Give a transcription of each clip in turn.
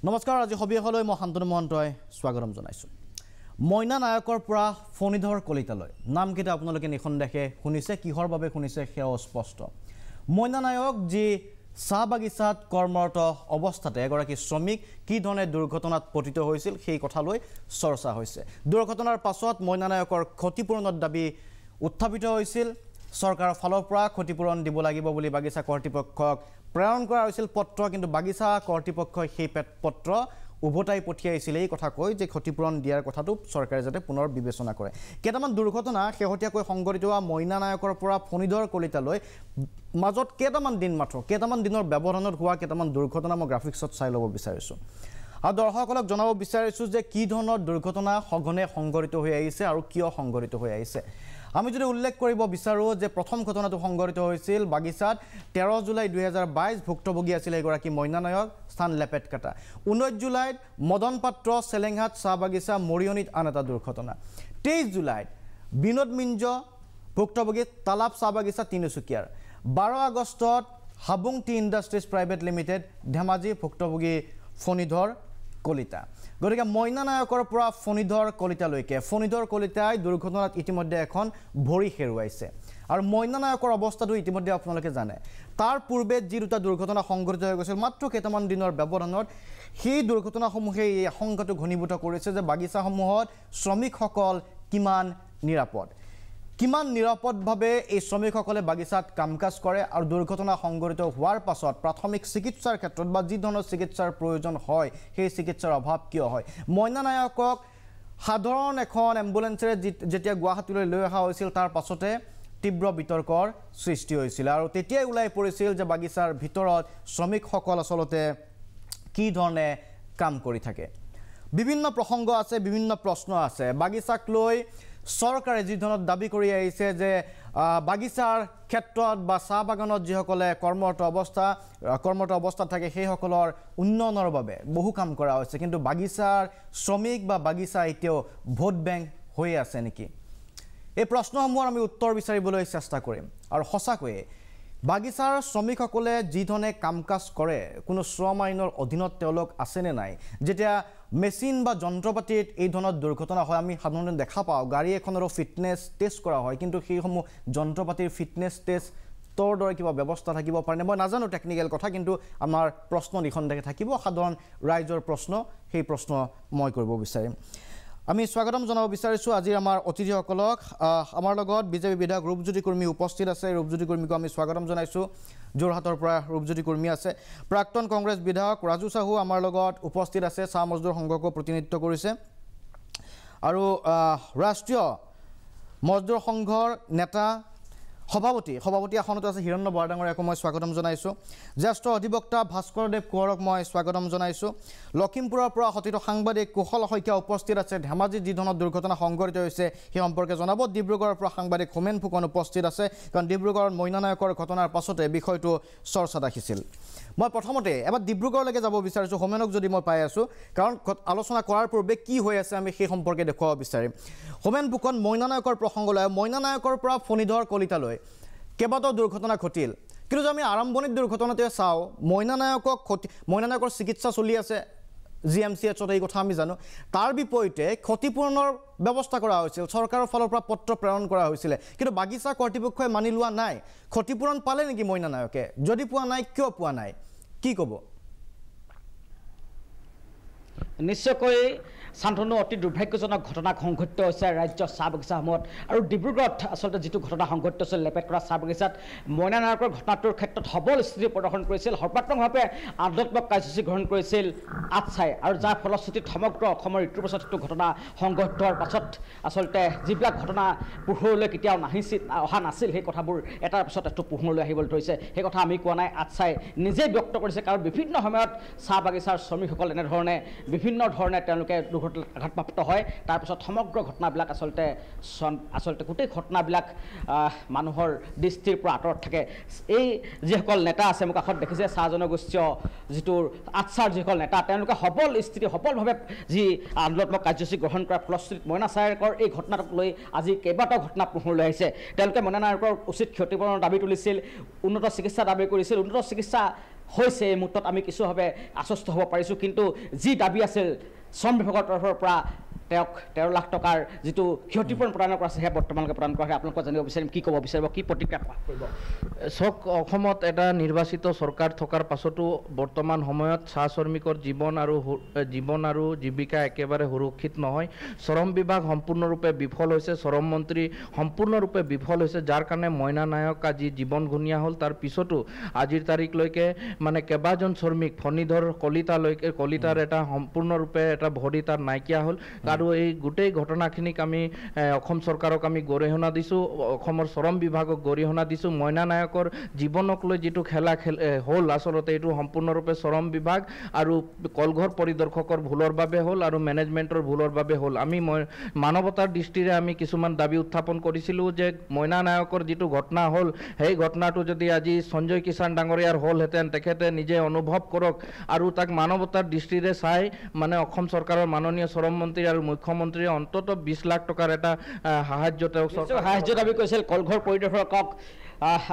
নমস্কাৰ আজি হবিহলৈ মই শান্তনু মহন্তই স্বাগতম জনাইছো মইনা নায়কৰ পৰা ফণীধৰ কলিতালৈ নামকেইটা আপোনালোকে নিখনদেশে শুনিছে কিহৰ বাবে শুনিছে সেও স্পষ্ট মইনা নায়ক যি চাহ বাগিচাত কৰ্মৰত অৱস্থাতে এগৰাকী শ্ৰমিক কি ধৰণে দুৰ্ঘটনাত পতিত হৈছিল সেই কথালৈ চৰ্চা হৈছে দুৰ্ঘটনাৰ পাছত মইনা নায়কৰ ক্ষতিপূৰণৰ দাবী উত্থাপিত হৈছিল চৰকাৰৰ ফালৰ পৰা ক্ষতিপূৰণ দিব লাগিব বুলি বাগিচা কৰ্তৃপক্ষক প্ৰেৰণ কৰা হৈছিল পত্ৰ কিন্তু বাগিচা কৰ্তৃপক্ষই সেই পত্ৰ উভতাই পঠিয়াইছিল এই কথা কৈ যে ক্ষতিপূৰণ দিয়াৰ কথাটো চৰকাৰে যাতে পুনৰ বিবেচনা কৰে কেইটামান দুৰ্ঘটনা শেহতীয়াকৈ সংঘটিত হোৱা মইনা নায়কৰ পৰা ফণীধৰ কলিতালৈ মাজত কেইটামান দিনৰ ব্যৱধানত হোৱা কেইটামান দুৰ্ঘটনা মই গ্ৰাফিক্সত চাই ল'ব বিচাৰিছোঁ আৰু দৰ্শকসকলক জনাব বিচাৰিছোঁ যে কি ধৰণৰ দুৰ্ঘটনা সঘনে সংঘটিত হৈ আহিছে আৰু কিয় সংঘটিত হৈ আহিছে আমি যদি উল্লেখ কৰিব বিচাৰো যে প্ৰথম ঘটনাটো সংঘটিত হৈছিল বাগিচাত 13 জুলাই 2022 ভুক্তভোগী আছিল এগৰাকী মইনা নায়ক স্থান লেপেটকাটা 19 জুলাইত মদন পাত্ৰ সেলেংহাট চাহ বাগিচা মৰিয়নিত আন এটা দুৰ্ঘটনা 23 জুলাইত বিনোদ মিঞ্জ ভুক্তভোগী তালাব চাহ বাগিচা তিনিচুকীয়াৰ 12 আগষ্টত Habung T industries private limited Dhemaji ভুক্তভোগী ফণীধৰ কলিতা গতিকে মইনা নায়কৰ পৰা ফণীধৰ কলিতালৈকে ফণীধৰ কলিতাই দুৰ্ঘটনাত ইতিমধ্যে এখন ভৰি হেৰুৱাইছে আৰু মইনা নায়কৰ অৱস্থাটো ইতিমধ্যে আপোনালোকে জানে তাৰ পূৰ্বে যি দুটা দুৰ্ঘটনা সংঘটিত হৈ গৈছিল মাত্ৰ কেইটামান দিনৰ ব্যৱধানত সেই দুৰ্ঘটনাসমূহে এই আশংকাটো ঘনীভূত কৰিছে যে বাগিচাসমূহত শ্ৰমিকসকল কিমান নিৰাপদভাৱে এই শ্ৰমিকসকলে বাগিচাত কাম-কাজ কৰে আৰু দুৰ্ঘটনা সংঘটিত হোৱাৰ পাছত প্ৰাথমিক চিকিৎসাৰ ক্ষেত্ৰত বা যি ধৰণৰ চিকিৎসাৰ প্ৰয়োজন হয় সেই চিকিৎসাৰ অভাৱ কিয় হয় মইনা নায়কক সাধাৰণ এখন এম্বুলেন্সৰে যেতিয়া গুৱাহাটীলৈ লৈ অহা হৈছিল তাৰ পাছতে তীব্ৰ বিতৰ্কৰ সৃষ্টি হৈছিল আৰু তেতিয়াই ওলাই পৰিছিল যে বাগিচাৰ ভিতৰত শ্ৰমিকসকল আচলতে কি ধৰণে কাম কৰি থাকে বিভিন্ন প্ৰসংগ আছে বিভিন্ন প্ৰশ্ন আছে বাগিচাক লৈ চৰকাৰে যি ধৰণৰ দাবী কৰি আহিছে যে বাগিচাৰ ক্ষেত্ৰত বা চাহ বাগানত যিসকলে কৰ্মৰত অৱস্থাত থাকে সেইসকলৰ উন্নয়নৰ বাবে বহু কাম কৰা হৈছে কিন্তু বাগিচাৰ শ্ৰমিক বা বাগিচা এতিয়াও ভোট বেংক হৈ আছে নেকি এই প্ৰশ্নসমূহৰ আমি উত্তৰ বিচাৰিবলৈ চেষ্টা কৰিম আৰু সঁচাকৈয়ে বাগিচাৰ শ্ৰমিকসকলে যি ধৰণে কাম-কাজ কৰে কোনো শ্ৰম আইনৰ অধীনত তেওঁলোক আছেনে নাই যেতিয়া মেচিন বা যন্ত্ৰপাতিত এই ধৰণৰ দুৰ্ঘটনা হয় আমি সাধাৰণতে দেখা পাওঁ গাড়ী এখনৰো ফিটনেছ টেষ্ট কৰা হয় কিন্তু সেইসমূহ যন্ত্ৰপাতিৰ ফিটনেছ টেষ্টৰ দৰে কিবা ব্যৱস্থা থাকিব পাৰেনে মই নাজানো টেকনিকেল কথা কিন্তু আমাৰ প্ৰশ্ন নিখনদেশে থাকিব সাধাৰণ ৰাইজৰ প্ৰশ্ন সেই প্ৰশ্ন মই কৰিব বিচাৰিম আমি স্বাগতম জনাব বিচাৰিছোঁ আজি আমাৰ অতিথিসকলক আমাৰ লগত বিজেপি বিধায়ক ৰূপজ্যোতি কুৰ্মী উপস্থিত আছে ৰূপজ্যোতি কুৰ্মীক আমি স্বাগতম জনাইছোঁ যোৰহাটৰ পৰা ৰূপজ্যোতি কুৰ্মী আছে প্ৰাক্তন কংগ্ৰেছ বিধায়ক ৰাজু চাহু আমাৰ লগত উপস্থিত আছে চাহ মজদুৰ সংঘকো প্ৰতিনিধিত্ব কৰিছে আৰু ৰাষ্ট্ৰীয় মজদুৰ সংঘৰ নেতা সভাপতি আসনতো আছে হিৰণ্য বৰা ডাঙৰীয়াকো মই স্বাগতম জনাইছোঁ জ্যেষ্ঠ অধিবক্তা ভাস্কৰদেৱ কোঁৱৰক মই স্বাগতম জনাইছোঁ লখিমপুৰৰ পৰা সতীৰ্থ সাংবাদিক কুশল শইকীয়া উপস্থিত আছে ধেমাজিত যি ধৰণৰ দুৰ্ঘটনা সংঘটিত হৈছে সেই সম্পৰ্কে জনাব ডিব্ৰুগড়ৰ পৰা সাংবাদিক হোমেন ফুকন উপস্থিত আছে কাৰণ ডিব্ৰুগড়ত মইনা নায়কৰ ঘটনাৰ পাছতে বিষয়টো চৰ্চাত আহিছিল মই প্ৰথমতে এবাৰ ডিব্ৰুগড়লৈকে যাব বিচাৰিছোঁ হোমেনক যদি মই পাই আছোঁ কাৰণ আলোচনা কৰাৰ পূৰ্বে কি হৈ আছে আমি সেই সম্পৰ্কে দেখুৱাব বিচাৰিম হোমেন ফুকন মইনা নায়কৰ প্ৰসংগলৈ মইনা নায়কৰ পৰা ফণীধৰ কলিতালৈ কেইবাটাও দুৰ্ঘটনা ঘটিল কিন্তু আমি আৰম্ভণিৰ দুৰ্ঘটনাতে চাওঁ মইনা নায়কৰ চিকিৎসা চলি আছে GMCHত এই কথা আমি জানো তাৰ বিপৰীতে ক্ষতিপূৰণৰ ব্যৱস্থা কৰা হৈছিল চৰকাৰৰ ফালৰ পৰা পত্ৰ প্ৰেৰণ কৰা হৈছিল কিন্তু বাগিচা কৰ্তৃপক্ষই মানি লোৱা নাই ক্ষতিপূৰণ পালে নেকি মইনা নায়কে যদি পোৱা নাই কিয় পোৱা নাই কি ক'ব নিশ্চয়কৈ শান্তনু অতি দুৰ্ভাগ্যজনক ঘটনা সংঘটিত হৈছে ৰাজ্যৰ চাহ বাগিচাসমূহত আৰু ডিব্ৰুগড়ত আচলতে যিটো ঘটনা সংঘটিত হৈছিল লেপেটকৰা চাহ বাগিচাত মইনা নায়কৰ ঘটনাটোৰ ক্ষেত্ৰত সবল স্থিতি প্ৰদৰ্শন কৰিছিল সৰ্বাত্মকভাৱে আন্দোলনাত্মক কাৰ্যসূচী গ্ৰহণ কৰিছিল আটছাই আৰু যাৰ ফলশ্ৰুতিত সমগ্ৰ অসমৰ ইটোৰ পাছত সিটো ঘটনা সংঘটিত হোৱাৰ পাছত আচলতে যিবিলাক ঘটনা পোহৰলৈ কেতিয়াও অহা নাছিল সেই কথাবোৰ এটাৰ পিছত একটু পোহৰলৈ আহিবলৈ ধৰিছে সেই কথা আমি কোৱা নাই আটছাই নিজেই ব্যক্ত কৰিছে কাৰণ বিভিন্ন সময়ত চাহ বাগিচাৰ শ্ৰমিকসকল এনেধৰণে বিভিন্ন ধৰণে তেওঁলোকে আঘাতপ্ৰাপ্ত হয় তাৰপিছত সমগ্ৰ ঘটনাবিলাক আচলতে গোটেই ঘটনাবিলাক মানুহৰ দৃষ্টিৰ পৰা আঁতৰত থাকে এই যিসকল নেতা আছে মোক কাষত দেখিছে চাহ জনগোষ্ঠীয় যিটো আটছাৰ যিসকল নেতা তেওঁলোকে সবলভাৱে যি আন্দোলনাত্মক কাৰ্যসূচী গ্ৰহণ কৰাৰ ফলশ্ৰুতিত মইনা নায়কৰ এই ঘটনাটোক লৈ আজি কেইবাটাও ঘটনা পোহৰলৈ আহিছে তেওঁলোকে মইনা নায়কৰ উচিত ক্ষতিপূৰণৰ দাবী তুলিছিল উন্নত চিকিৎসা দাবী কৰিছিল উন্নত চিকিৎসা হৈছে এই মুহূৰ্তত আমি কিছুভাৱে আশ্বস্ত হ'ব পাৰিছোঁ কিন্তু যি দাবী আছিল শ্ৰম বিভাগৰ তৰফৰ পৰা তেওঁক 13 লাখ টকাৰ যিটো ক্ষতিপূৰণ প্ৰদান কৰা আছে সেয়া বৰ্তমানলৈকে প্ৰদান কৰা হয় আপোনালোকক জানিব বিচাৰিম কি ক'ব বিচাৰিব কি প্ৰতিক্ৰিয়া প্ৰকাশ কৰিব চাওক অসমত এটা নিৰ্বাচিত চৰকাৰ থকাৰ পাছতো বৰ্তমান সময়ত চাহ শ্ৰমিকৰ জীৱন আৰু জীৱিকা একেবাৰে সুৰক্ষিত নহয় শ্ৰম বিভাগ সম্পূৰ্ণৰূপে বিফল হৈছে শ্ৰম মন্ত্ৰী সম্পূৰ্ণৰূপে বিফল হৈছে যাৰ কাৰণে মইনা নায়ক আজি জীৱন ঘূণীয়া হ'ল তাৰ পিছতো আজিৰ তাৰিখলৈকে মানে কেইবাজন শ্ৰমিক ফণীধৰ কলিতাৰ এটা সম্পূৰ্ণৰূপে এটা ভৰি তাৰ নাইকিয়া হ'ল আৰু এই গোটেই ঘটনাখিনিক আমি অসম চৰকাৰক আমি গৰিহণা দিছোঁ অসমৰ শ্ৰম বিভাগক গৰিহণা দিছোঁ মইনা নায়কৰ জীৱনক লৈ যিটো খেলা হ'ল আচলতে এইটো সম্পূৰ্ণৰূপে শ্ৰম বিভাগ আৰু কলঘৰ পৰিদৰ্শকৰ ভুলৰ বাবে হ'ল আৰু মেনেজমেণ্টৰ ভুলৰ বাবে হ'ল আমি মানৱতাৰ দৃষ্টিৰে আমি কিছুমান দাবী উত্থাপন কৰিছিলোঁ যে মইনা নায়কৰ যিটো ঘটনা হ'ল সেই ঘটনাটো যদি আজি সঞ্জয় কিষাণ ডাঙৰীয়াৰ হ'লহেঁতেন তেখেতে নিজে অনুভৱ কৰক আৰু তাক মানৱতাৰ দৃষ্টিৰে চাই মানে অসম চৰকাৰৰ মাননীয় শ্ৰম মন্ত্ৰী আৰু মুখ্যমন্ত্ৰীয়ে অন্ততঃ 20 লাখ টকাৰ এটা সাহায্য তেওঁক সাহায্য দাবী কৰিছিল কলঘৰ পৰিদৰ্শকক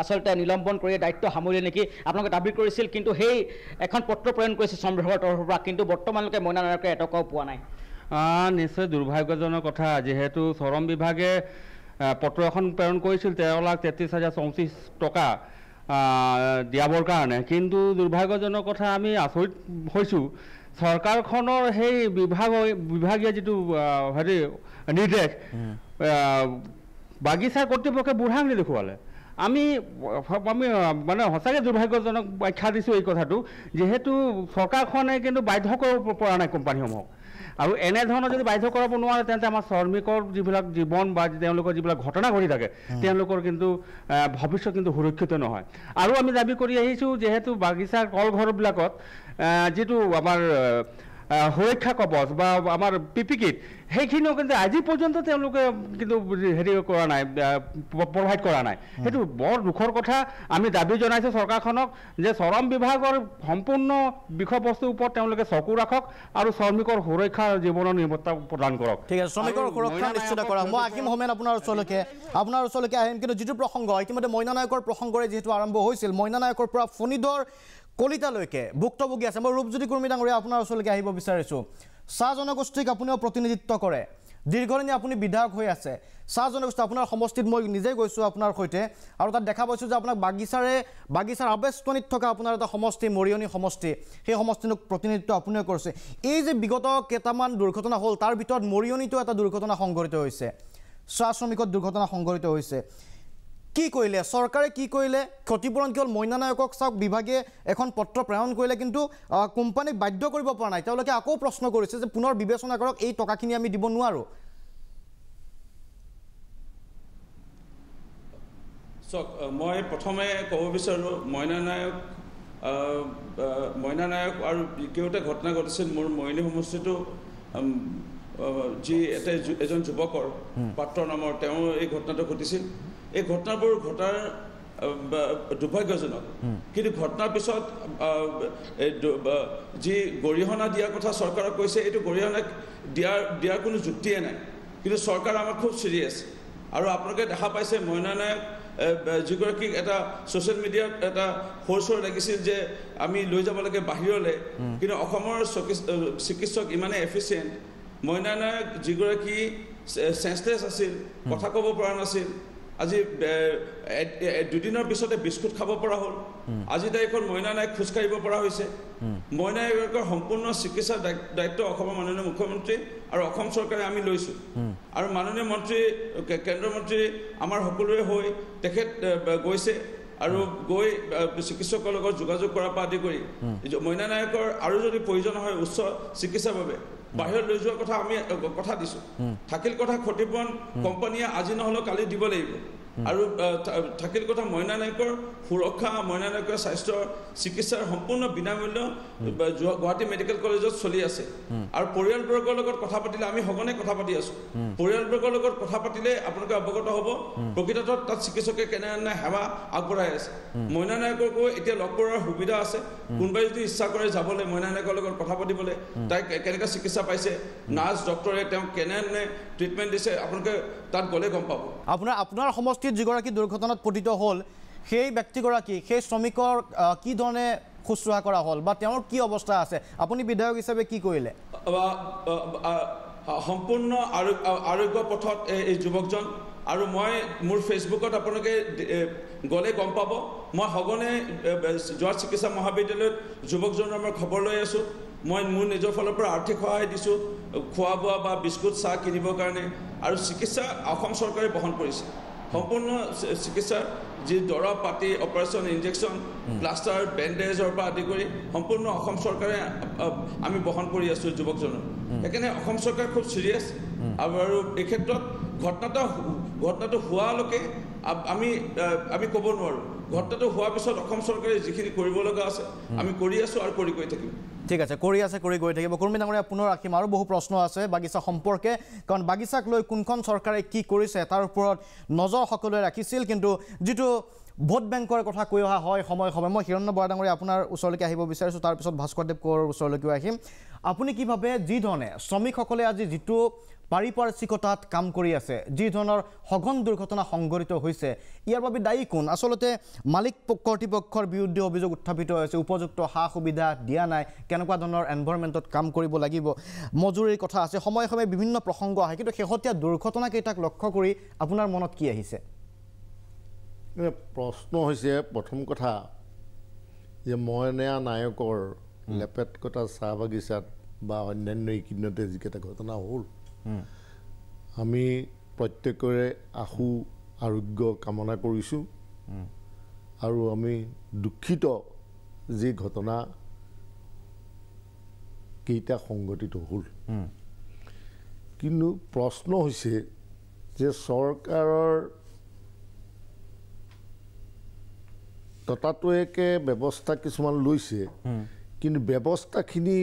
আচলতে নিলম্বন কৰি দায়িত্ব সামৰিলে নেকি আপোনালোকে দাবী কৰিছিল কিন্তু সেই এখন পত্ৰ প্ৰেৰণ কৰিছে শ্ৰম বিভাগৰ তৰফৰ পৰা কিন্তু বৰ্তমানলৈকে মইনা নায়কে এটকাও পোৱা নাই নিশ্চয় দুৰ্ভাগ্যজনক কথা যিহেতু শ্ৰম বিভাগে পত্ৰ এখন প্ৰেৰণ কৰিছিল 13,33,034 টকা দিয়াবৰ কাৰণে কিন্তু দুৰ্ভাগ্যজনক কথা আমি আচৰিত হৈছোঁ চৰকাৰখনৰ সেই বিভাগীয় যিটো হেৰি নিৰ্দেশ বাগিচাৰ কৰ্তৃপক্ষে বুঢ়াঙি দেখুৱালে আমি মানে সঁচাকৈ দুৰ্ভাগ্যজনক ব্যাখ্যা দিছোঁ এই কথাটো যিহেতু চৰকাৰখনে কিন্তু বাধ্য কৰিব পৰা নাই কোম্পানীসমূহক আৰু এনেধৰণৰ যদি বাধ্য কৰাব নোৱাৰে তেন্তে আমাৰ শ্ৰমিকৰ যিবিলাক জীৱন বা তেওঁলোকৰ যিবিলাক ঘটনা ঘটি থাকে তেওঁলোকৰ কিন্তু ভৱিষ্যত কিন্তু সুৰক্ষিত নহয় আৰু আমি দাবী কৰি আহিছোঁ যিহেতু বাগিচাৰ কলঘৰবিলাকত যিটো আমাৰ সুৰক্ষা কবচ বা আমাৰ পিপি কিট সেইখিনিও কিন্তু আজি পৰ্যন্ত তেওঁলোকে কিন্তু হেৰি কৰা নাই প্ৰভাইড কৰা নাই সেইটো বৰ দুখৰ কথা আমি দাবী জনাইছোঁ চৰকাৰখনক যে শ্ৰম বিভাগৰ সম্পূৰ্ণ বিষয়বস্তুৰ ওপৰত তেওঁলোকে চকু ৰাখক আৰু শ্ৰমিকৰ সুৰক্ষা জীৱনৰ নিৰাপত্তা প্ৰদান কৰক ঠিক আছে শ্ৰমিকৰ সুৰক্ষা নিশ্চিত কৰক মই আকিম হোমেন আপোনাৰ ওচৰলৈকে আহিম কিন্তু যিটো প্ৰসংগ ইতিমধ্যে মইনা নায়কৰ প্ৰসংগৰে যিহেতু আৰম্ভ হৈছিল মইনা নায়কৰ পৰা ফণীধৰ কলিতালৈকে ভুক্তভোগী আছে মই ৰূপজ্যোতি কুৰ্মী ডাঙৰীয়া আপোনাৰ ওচৰলৈকে আহিব বিচাৰিছোঁ চাহ জনগোষ্ঠীক আপুনিও প্ৰতিনিধিত্ব কৰে দীৰ্ঘদিনীয়া আপুনি বিধায়ক হৈ আছে চাহ জনগোষ্ঠী আপোনাৰ সমষ্টিত মই নিজে গৈছোঁ আপোনাৰ সৈতে আৰু তাত দেখা পাইছোঁ যে আপোনাক বাগিচাৰ আৱেষ্টনীত থকা আপোনাৰ এটা সমষ্টি মৰিয়নি সমষ্টি সেই সমষ্টিটোক প্ৰতিনিধিত্ব আপুনিও কৰিছে এই যে বিগত কেইটামান দুৰ্ঘটনা হ'ল তাৰ ভিতৰত মৰিয়নিতো এটা দুৰ্ঘটনা সংঘটিত হৈছে চাহ শ্ৰমিকত দুৰ্ঘটনা সংঘটিত হৈছে কি কৰিলে চৰকাৰে কি কৰিলে ক্ষতিপূৰণ কি হ'ল মইনা নায়কক চাওক বিভাগে এখন পত্ৰ প্ৰেৰণ কৰিলে কিন্তু কোম্পানীক বাধ্য কৰিব পৰা নাই তেওঁলোকে আকৌ প্ৰশ্ন কৰিছে যে পুনৰ বিবেচনা কৰক এই টকাখিনি আমি দিব নোৱাৰোঁ চাওক মই প্ৰথমে ক'ব বিচাৰোঁ মইনা নায়ক আৰু কেইটা ঘটনা ঘটিছিল মোৰ মৰিয়নি সমষ্টিটো যি এজন যুৱকৰ পাত্ৰ নামৰ তেওঁ এই ঘটনাটো ঘটিছিল এই ঘটনাবোৰ ঘটাৰ দুৰ্ভাগ্যজনক কিন্তু ঘটনাৰ পিছত যি গৰিহণা দিয়াৰ কথা চৰকাৰক কৈছে এইটো গৰিহণা দিয়াৰ কোনো যুক্তিয়ে নাই কিন্তু চৰকাৰ আমাৰ খুব চিৰিয়াছ আৰু আপোনালোকে দেখা পাইছে মইনা নায়ক যিগৰাকীক এটা ছ'চিয়েল মিডিয়াত এটা সৰ লাগিছিল যে আমি লৈ যাব লাগে বাহিৰলৈ কিন্তু অসমৰ চিকিৎসক ইমানেই এফিচিয়েণ্ট মইনা নায়ক যিগৰাকী চেঞ্চলেছ আছিল কথা ক'ব পৰা নাছিল আজি দুদিনৰ পিছতে বিস্কুট খাব পৰা হ'ল আজি তাৰিখত মইনা নায়ক খোজকাঢ়িব পৰা হৈছে মইনা নায়কৰ সম্পূৰ্ণ চিকিৎসাৰ দায়িত্ব অসমৰ মাননীয় মুখ্যমন্ত্ৰী আৰু অসম চৰকাৰে আমি লৈছোঁ আৰু মাননীয় মন্ত্ৰী কেন্দ্ৰীয় মন্ত্ৰী আমাৰ সকলোৰে হৈ তেখেত গৈছে আৰু গৈ চিকিৎসকৰ লগত যোগাযোগ কৰাৰ পৰা আদি কৰি মইনা নায়কৰ আৰু যদি প্ৰয়োজন হয় উচ্চ চিকিৎসাৰ বাবে বাহিৰত লৈ যোৱাৰ কথা আমি কথা দিছোঁ থাকিল কথা ক্ষতিপূৰণ কোম্পানীয়ে আজি নহ'লেও কালি দিব লাগিব আৰু থাকিল কথা মইনা নায়কৰ সুৰক্ষা মইনা নায়কৰ স্বাস্থ্যৰ চিকিৎসাৰ সম্পূৰ্ণ বিনামূল্য গুৱাহাটী মেডিকেল কলেজত চলি আছে আৰু পৰিয়ালবৰ্গৰ লগত কথা পাতিলে আমি সঘনে কথা পাতি আছোঁ পৰিয়ালবৰ্গৰ লগত কথা পাতিলে আপোনালোকে অৱগত হ'ব প্ৰকৃতত তাত চিকিৎসকে কেনেধৰণে সেৱা আগবঢ়াই আছে মইনা নায়ককো এতিয়া লগ কৰাৰ সুবিধা আছে কোনোবাই যদি ইচ্ছা কৰে যাবলৈ মইনা নায়কৰ লগত কথা পাতিবলৈ তাই কেনেকৈ চিকিৎসা পাইছে নাৰ্ছ ডক্টৰে তেওঁক কেনেধৰণে ট্ৰিটমেণ্ট দিছে আপোনালোকে তাত গ'লে গম পাব আপোনাৰ সমষ্টিত যিগৰাকী দুৰ্ঘটনাত পতিত হ'ল সেই ব্যক্তিগৰাকী সেই শ্ৰমিকৰ কি ধৰণে শুশ্ৰূষা কৰা হ'ল বা তেওঁৰ কি অৱস্থা আছে আপুনি বিধায়ক হিচাপে কি কৰিলে সম্পূৰ্ণ আৰোগ্য পথত এই যুৱকজন আৰু মই মোৰ ফেচবুকত আপোনালোকে গ'লে গম পাব মই সঘনে যোৱা চিকিৎসা মহাবিদ্যালয়ত যুৱকজনৰ মই খবৰ লৈ আছোঁ মই মোৰ নিজৰ ফালৰ পৰা আৰ্থিক সহায় দিছোঁ খোৱা বোৱা বা বিস্কুট চাহ কিনিবৰ কাৰণে আৰু চিকিৎসা অসম চৰকাৰে বহন কৰিছে সম্পূৰ্ণ চিকিৎসাৰ যি দৰৱ পাতি অপাৰেশ্যন ইনজেকশ্যন প্লাষ্টাৰ বেণ্ডেজৰ পৰা আদি কৰি সম্পূৰ্ণ অসম চৰকাৰে আমি বহন কৰি আছোঁ যুৱকজনৰ সেইকাৰণে অসম চৰকাৰ খুব চিৰিয়াছ আৰু এই ক্ষেত্ৰত ঘটনাটো হোৱালৈকে আমি ক'ব নোৱাৰোঁ ঘটনাটো হোৱাৰ পিছত অসম চৰকাৰে যিখিনি কৰিব লগা আছে আমি কৰি আছোঁ আৰু কৰি গৈ থাকিম ঠিক আছে কৰি গৈ থাকিব কুৰ্মী ডাঙৰীয়া পুনৰ ৰাখিম আৰু বহু প্ৰশ্ন আছে বাগিচা সম্পৰ্কে কাৰণ বাগিচাক লৈ কোনখন চৰকাৰে কি কৰিছে তাৰ ওপৰত নজৰ সকলোৱে ৰাখিছিল কিন্তু যিটো ভোট বেংকৰ কথা কৈ অহা হয় সময় মই হিৰণ্য বৰা ডাঙৰীয়া আপোনাৰ ওচৰলৈকে আহিব বিচাৰিছোঁ তাৰপিছত ভাস্কৰদেৱ কোঁৱৰৰ ওচৰলৈকেও আহিম আপুনি কি ভাবে যি ধৰণে শ্ৰমিকসকলে আজি যিটো পাৰিপাৰ্শ্বিকতাত কাম কৰি আছে যি ধৰণৰ সঘন দুৰ্ঘটনা সংঘটিত হৈছে ইয়াৰ বাবে দায়ী কোন আচলতে মালিক কৰ্তৃপক্ষৰ বিৰুদ্ধে অভিযোগ উত্থাপিত হৈছে উপযুক্ত সা সুবিধা দিয়া নাই কেনেকুৱা ধৰণৰ এনভাইৰনমেণ্টত কাম কৰিব লাগিব মজুৰিৰ কথা আছে সময়ে বিভিন্ন প্ৰসংগ আহে কিন্তু শেহতীয়া দুৰ্ঘটনাকেইটাক লক্ষ্য কৰি আপোনাৰ মনত কি আহিছে প্ৰশ্ন হৈছে প্ৰথম কথা যে মইনা নায়কৰ লেপেট কটা চাহ বাগিচাত বা অন্যান্য এইকেইদিনতে যিকেইটা ঘটনা হ'ল আমি প্ৰত্যেকৰে আশু আৰোগ্য কামনা কৰিছোঁ আৰু আমি দুখিত যি ঘটনা কেইটা সংঘটিত হ'ল কিন্তু প্ৰশ্ন হৈছে যে চৰকাৰৰ ততাতৈয়াকে ব্যৱস্থা কিছুমান লৈছে কিন্তু ব্যৱস্থাখিনি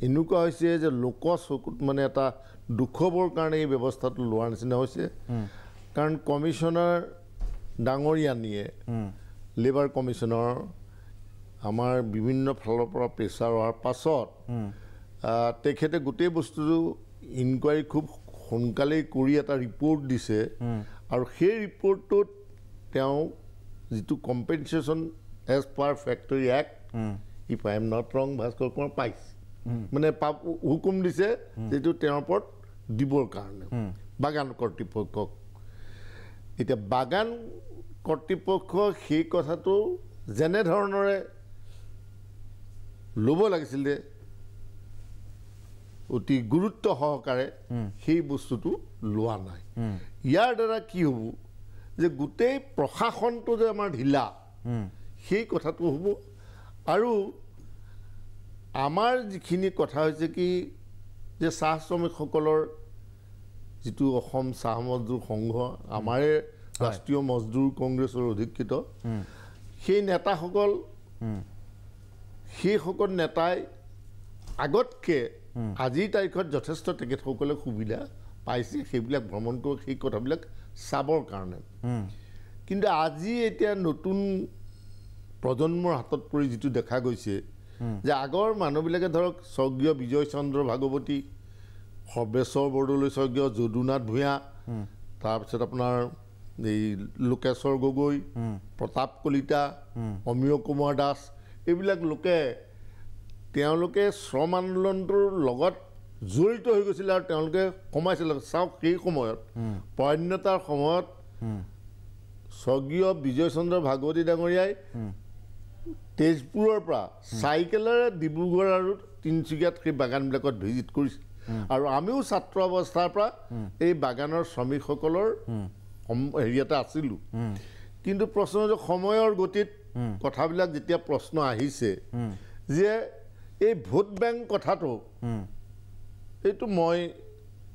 এনেকুৱা হৈছে যে লোকৰ চকুত মানে এটা দুখবৰ কাৰণে এই ব্যৱস্থাটো লোৱাৰ নিচিনা হৈছে কাৰণ কমিশ্যনাৰ ডাঙৰীয়ানীয়ে লেবাৰ কমিশ্যনৰ আমাৰ বিভিন্ন ফালৰ পৰা প্ৰেছাৰ হোৱাৰ পাছত তেখেতে গোটেই বস্তুটো ইনকুৱাৰী খুব সোনকালেই কৰি এটা ৰিপৰ্ট দিছে আৰু সেই ৰিপৰ্টটোত তেওঁ যিটো compensation as per factory act if I am not wrong Bhaskar Konwar পাইছে মানে হুকুম দিছে যিটো তেওঁৰ ওপৰত দিবৰ কাৰণে বাগান কৰ্তৃপক্ষক এতিয়া বাগান কৰ্তৃপক্ষ সেই কথাটো যেনেধৰণৰে ল'ব লাগিছিলে অতি গুৰুত্ব সহকাৰে সেই বস্তুটো লোৱা নাই ইয়াৰ দ্বাৰা কি হ'ব যে গোটেই প্ৰশাসনটো যে আমাৰ ঢিলা সেই কথাটো হ'ব আৰু আমাৰ যিখিনি কথা হৈছে কি যে চাহ শ্ৰমিকসকলৰ যিটো অসম চাহ মজদুৰ সংঘ আমাৰে ৰাষ্ট্ৰীয় মজদুৰ কংগ্ৰেছৰ অধিকৃত সেই নেতাসকল সেইসকল নেতাই আগতকৈ আজিৰ তাৰিখত যথেষ্ট তেখেতসকলে সুবিধা পাইছে সেইবিলাক ভ্ৰমণ কৰি সেই কথাবিলাক চাবৰ কাৰণে কিন্তু আজি এতিয়া নতুন প্ৰজন্মৰ হাতত পৰি যিটো দেখা গৈছে যে আগৰ মানুহবিলাকে ধৰক স্বৰ্গীয় বিজয় চন্দ্ৰ ভাগৱতী সৰ্বেশ্বৰ বৰদলৈ স্বৰ্গীয় যদুনাথ ভূঞা তাৰপিছত আপোনাৰ এই লোকেশ্বৰ গগৈ প্ৰতাপ কলিতা অমীয় কুমাৰ দাস এইবিলাক লোকে তেওঁলোকে শ্ৰম আন্দোলনটোৰ লগত জড়িত হৈ গৈছিলে আৰু তেওঁলোকে কমাইছিলে চাওক সেই সময়ত পৰাধীনতাৰ সময়ত স্বৰ্গীয় বিজয় চন্দ্ৰ ভাগৱতী ডাঙৰীয়াই তেজপুৰৰ পৰা চাইকেলেৰে ডিব্ৰুগড় আৰু তিনিচুকীয়াত সেই বাগানবিলাকত ভিজিট কৰিছিল আৰু আমিও ছাত্ৰ অৱস্থাৰ পৰা এই বাগানৰ শ্ৰমিকসকলৰ হেৰি এটা আছিলোঁ কিন্তু প্ৰশ্ন যে সময়ৰ গতিত কথাবিলাক যেতিয়া প্ৰশ্ন আহিছে যে এই ভোট বেংক কথাটো এইটো মই